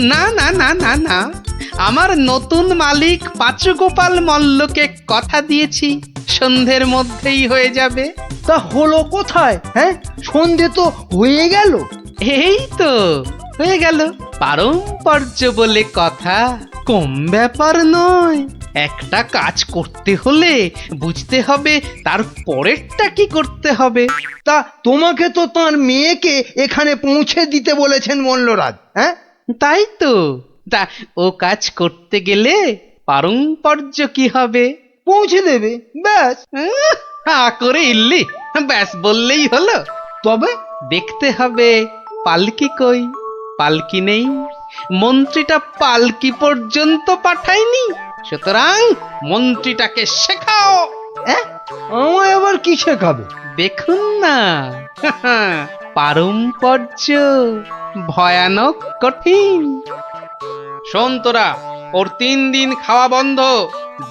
না, আমার নতুন মালিক পাঁচুগোপাল মল্লকে কথা দিয়েছি সন্ধ্যের মধ্যেই হয়ে যাবে। তা হলো কোথায়? সন্ধে তো হয়ে গেল। এই তো হয়ে গেল। পারম্পর্য বলে কথা, কম ব্যাপার নয়। একটা কাজ করতে হলে বুঝতে হবে তার পরেরটা কি করতে হবে। তা তোমাকে তো তার মেয়েকে এখানে পৌঁছে দিতে বলেছেন মল্লরাজ। তাই তো। তা ও কাজ করতে গেলে পারম্পর্য কি হবে? পৌঁছে দেবে, ব্যাস। করে ইল্লি, ব্যাস বললেই হলো। তবে দেখতে হবে পালকি কই। পালকি নেই, মন্ত্রীটা পালকি পর্যন্ত পাঠায়নি, সুতরাং মন্ত্রীটাকে শেখাও। আমায় আবার কি শেখাবে? দেখুন না, পারম্পর্য ভয়ানক কঠিন। শোন তোরা, ওর 3 দিন খাওয়া বন্ধ,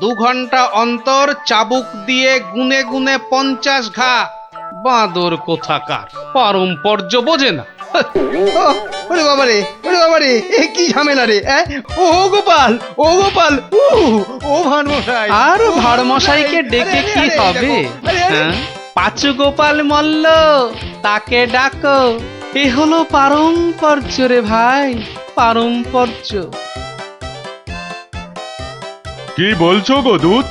2 ঘন্টা অন্তর চাবুক দিয়ে গুনে গুনে 50 ঘা। বাঁদর কোথাকার, পারম্পর্য বোঝে না। ওরে বাবারে, ওরে বাবারে, এ কি ঝামেলা রে! ও গোপাল, ও গোপাল, ও ভানমশাই। আর ভাড়মশাইকে ডেকে কি হবে? হ্যাঁ? পাঁচু গোপাল মল্ল, তাকে ডাকো। এ হলো পারম্পর্য রে ভাই, পারম্পর্য। কি বলছো গো দূত?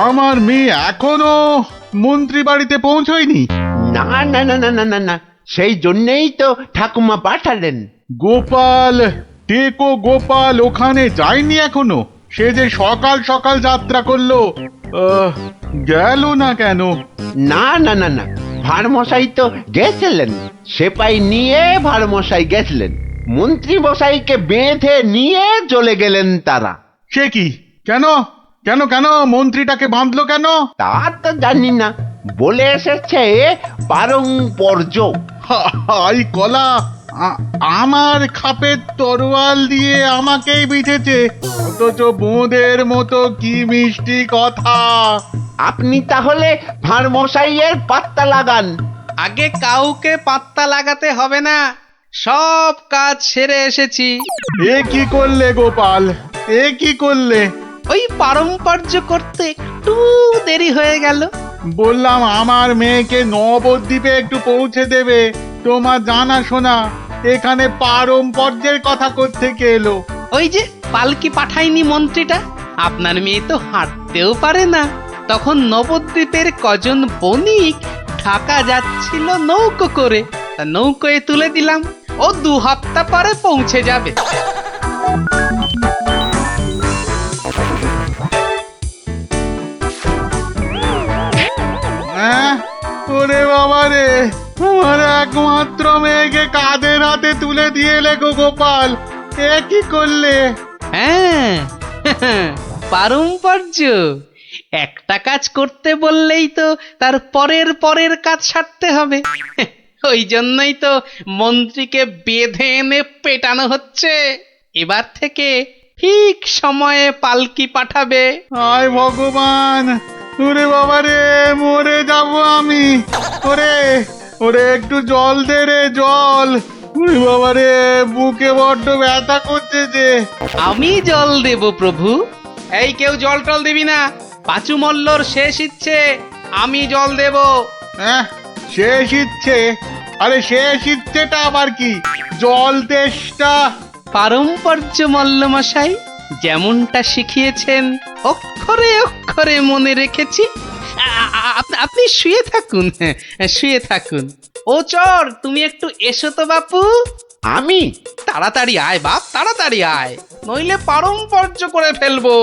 আমার মেয়ে এখনো মন্ত্রী বাড়িতে পৌঁছয়নি? না না না না না না না, সেই জন্যেই তো ঠাকুমা পাঠালেন। গোপাল, টেকো গোপাল ওখানে যায়নি এখনো? সে যে সকাল সকাল যাত্রা করলো, গেল না কেন? না না না না, ভাড়মশাই তো গেছিলেন, সেপাই নিয়ে ভাড়মশাই গেছিলেন, মন্ত্রী মশাইকে বেঁধে নিয়ে চলে গেলেন তারা। সে কি? কেন কেন কেন মন্ত্রীটাকে বাঁধলো কেন? তা তো জানি না, বলে এসেছে পারম্পর্য। হাই কলা, আমার খাপের তরোয়াল দিয়ে আমাকেই বিঁধেছে, অথচ বোঁদের মতো কি মিষ্টি কথা। আপনি তাহলে ভাড়মশাইয়ের পাত্তা লাগান। আগে কাউকে পাত্তা লাগাতে হবে না, সব কাজ সেরে এসেছি। এ কি করলে গোপাল, এ কি করলে? ওই পারম্পর্য করতে একটু দেরি হয়ে গেল। বললাম আমার মেয়েকে নবদ্বীপে একটু পৌঁছে দেবে, তোমার জানা শোনা এখানে পারম্পর্যের কথা কোত্থেকে এলো? ওই যে পালকি পাঠায়নি মন্ত্রীটা, আপনার মেয়ে তো হাঁটতেও পারে না। তখন নবদ্বীপের কজন বণিক ঢাকা যাচ্ছিল নৌকো করে, তা নৌকোয় তুলে দিলাম, ও 2 হপ্তাহ পরে পৌঁছে যাবে। ওরে বাবা রে, আমার একমাত্র মেয়েকে কাঁধের হাতে তুলে দিয়ে এলে গো গোপাল, এ কি করলে? হ্যাঁ, পারম্পর্য। একটা কাজ করতে বললেই তো তার পরের পরের কাজ সারতে হবে। ওই জন্যই তো মন্ত্রীকে বেঁধে এনে পেটানো হচ্ছে। এবার থেকে ঠিক সময়ে পালকি পাঠাবে। হায় ভগবান, ওরে বাবা রে, মরে যাব আমি। ওরে ওরে, একটু জল দে রে, জল। ওরে বাবা রে, বুকে বড্ড ব্যথা করছে যে। আমি জল দেব প্রভু। এই কেউ জল টল দিবি না, পাঁচু মল্লর শেষ ইচ্ছে, আমি জল দেব। হ্যাঁ, শেষ ইচ্ছে? আরে শেষ ইচ্ছেটা আবার কি? জল তেষ্টা। পারম্পর্য মল্ল মশাই, যেমনটা শিখিয়েছেন অক্ষরে অক্ষরে মনে রেখেছি। আপনি শুয়ে থাকুন, শুয়ে থাকুন। ও চর, তুমি একটু এসো তো বাপু। আমি? তাড়াতাড়ি আয় বাপ, তাড়াতাড়ি আয়, নইলে পারম্পর্য করে ফেলবো।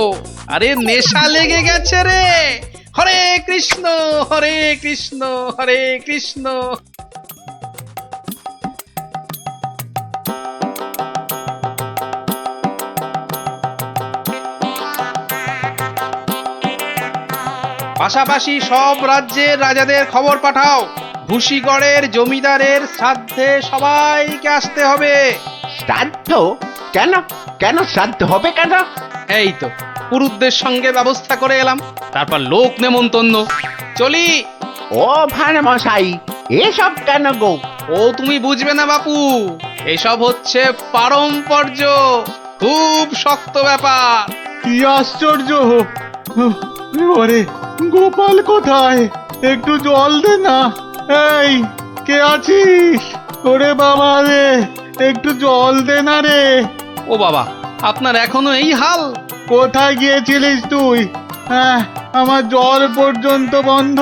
আরে নেশা লেগে গেছে রে। হরে কৃষ্ণ, হরে কৃষ্ণ, হরে কৃষ্ণ। পাশাপাশি সব রাজ্যের রাজাদের খবর পাঠাও, ভুসিগড়ের জমিদারের শ্রাদ্ধে সবাইকে আসতে হবে। শ্রাদ্ধ? কেন কেন শ্রাদ্ধ হবে কেন? এই তো পুরুতদের সঙ্গে ব্যবস্থা করে এলাম, তারপর লোক নেমন্তন্ন। চলি। ও ভাড়মশাই, এসব কেন গো? ও তুমি বুঝবে না বাপু, এসব হচ্ছে পারম্পর্য, খুব শক্ত ব্যাপার। কি আশ্চর্য! ওরে গোপাল কোথায়? একটু জল দে না। এই, কে আছিস? ওরে বাবা রে, একটু জল দে না রে। ও বাবা, আপনার এখনো এই হাল? কোথায় গিয়েছিলিস তুই? হ্যাঁ, আমার জল পর্যন্ত বন্ধ।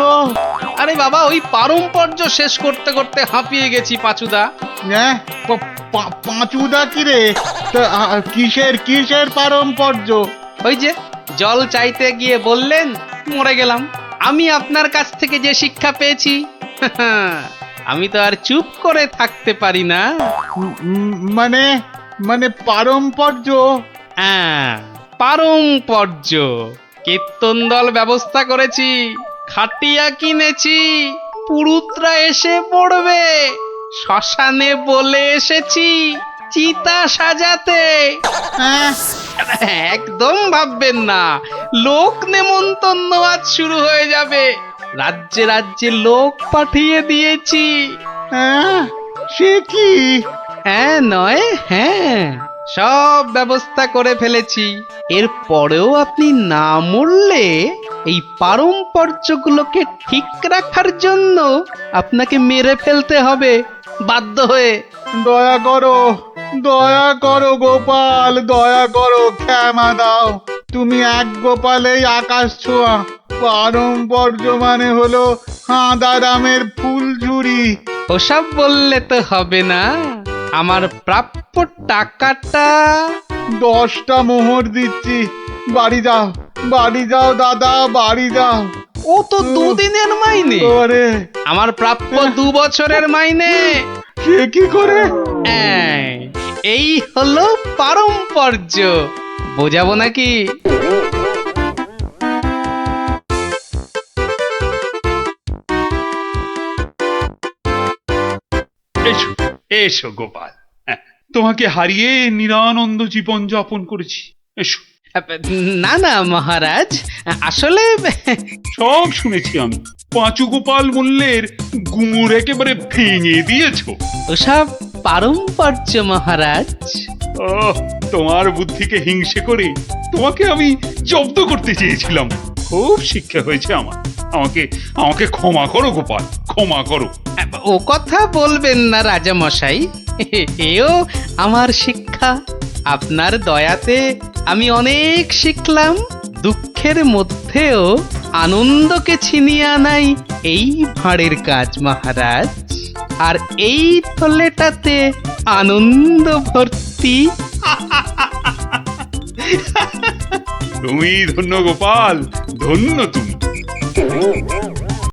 আরে বাবা, ওই পারম্পর্য শেষ করতে করতে হাঁপিয়ে গেছি পাঁচুদা। হ্যাঁ, পাঁচুদা কি রে? কিসের কিসের পারম্পর্য? ওই যে জল চাইতে গিয়ে বললেন, মরে গেলাম। আমি আপনার কাছ থেকে যে শিক্ষা পেয়েছি, আমি তো আর চুপ করে থাকতে পারি না। মানে মানে পারম্পর্য? হ্যাঁ, পারম্পর্য। কীর্তন দল ব্যবস্থা করেছি, খাটিয়া কিনেছি, পুরুতরা এসে পড়বে। শ্মশানে বলে এসেছি চিতা সাজাতে। একদম ভাববেন না, লোক নেমন্তন্ন আজ শুরু হয়ে যাবে। রাজ্যে রাজ্যে লোক পাঠিয়ে দিয়েছি। হ্যাঁ, সে কি? হ্যাঁ নয় হ্যাঁ, সব ব্যবস্থা করে ফেলেছি। এর পরেও আপনি না মরলে এই পারম্পর্যগুলোকে ঠিক রাখার জন্য আপনাকে মেরে ফেলতে হবে বাধ্য হয়ে। দয়া করো গোপাল, দয়া করো, ক্ষমা দাও। তুমি এক গোপালেই আকাশ ছোঁয়া। পারম্পর্য মানে হলো হাঁদারামের ফুলঝুরি। ওসব বললে তো হবে না, আমার প্রাপ্য টাকাটা। 10টা মোহর দিচ্ছি, বাড়ি যাও দাদা, বাড়ি যাও। ও তো দুদিনের মাইনে, ওরে আমার প্রাপ্য 2 বছরের মাইনে। সে কি করে? এই হলো পারম্পর্য, বোঝাবো নাকি? এসো এসো গোপাল, তোমাকে হারিয়ে নিরানন্দ জীবন যাপন করেছি। এসো। না না মহারাজ, আসলে সব শুনেছি আমি। পাঁচু গোপাল মূল্যের গুমুর একেবারে ভেঙে দিয়েছো। ওসব পারম্পর্য মহারাজ। ও, তোমার বুদ্ধিকে হিংসে করে তোমাকে আমি জব্দ করতে চেয়েছিলাম। খুব শিক্ষা হয়েছে আমার। আমাকে ক্ষমা করো গোপাল, ক্ষমা করো। ও কথা বলবেন না রাজা মশাই, এও আমার শিক্ষা। আপনার দয়াতে আমি অনেক শিখলাম। দুঃখের মধ্যেও আনন্দকে ছিনিয়ে আনাই এই ভাঁড়ের কাজ মহারাজ। আর এই থলেটাতে আনন্দ ভর্তি। তুমি ধন্য গোপাল, ধন্য তুমি।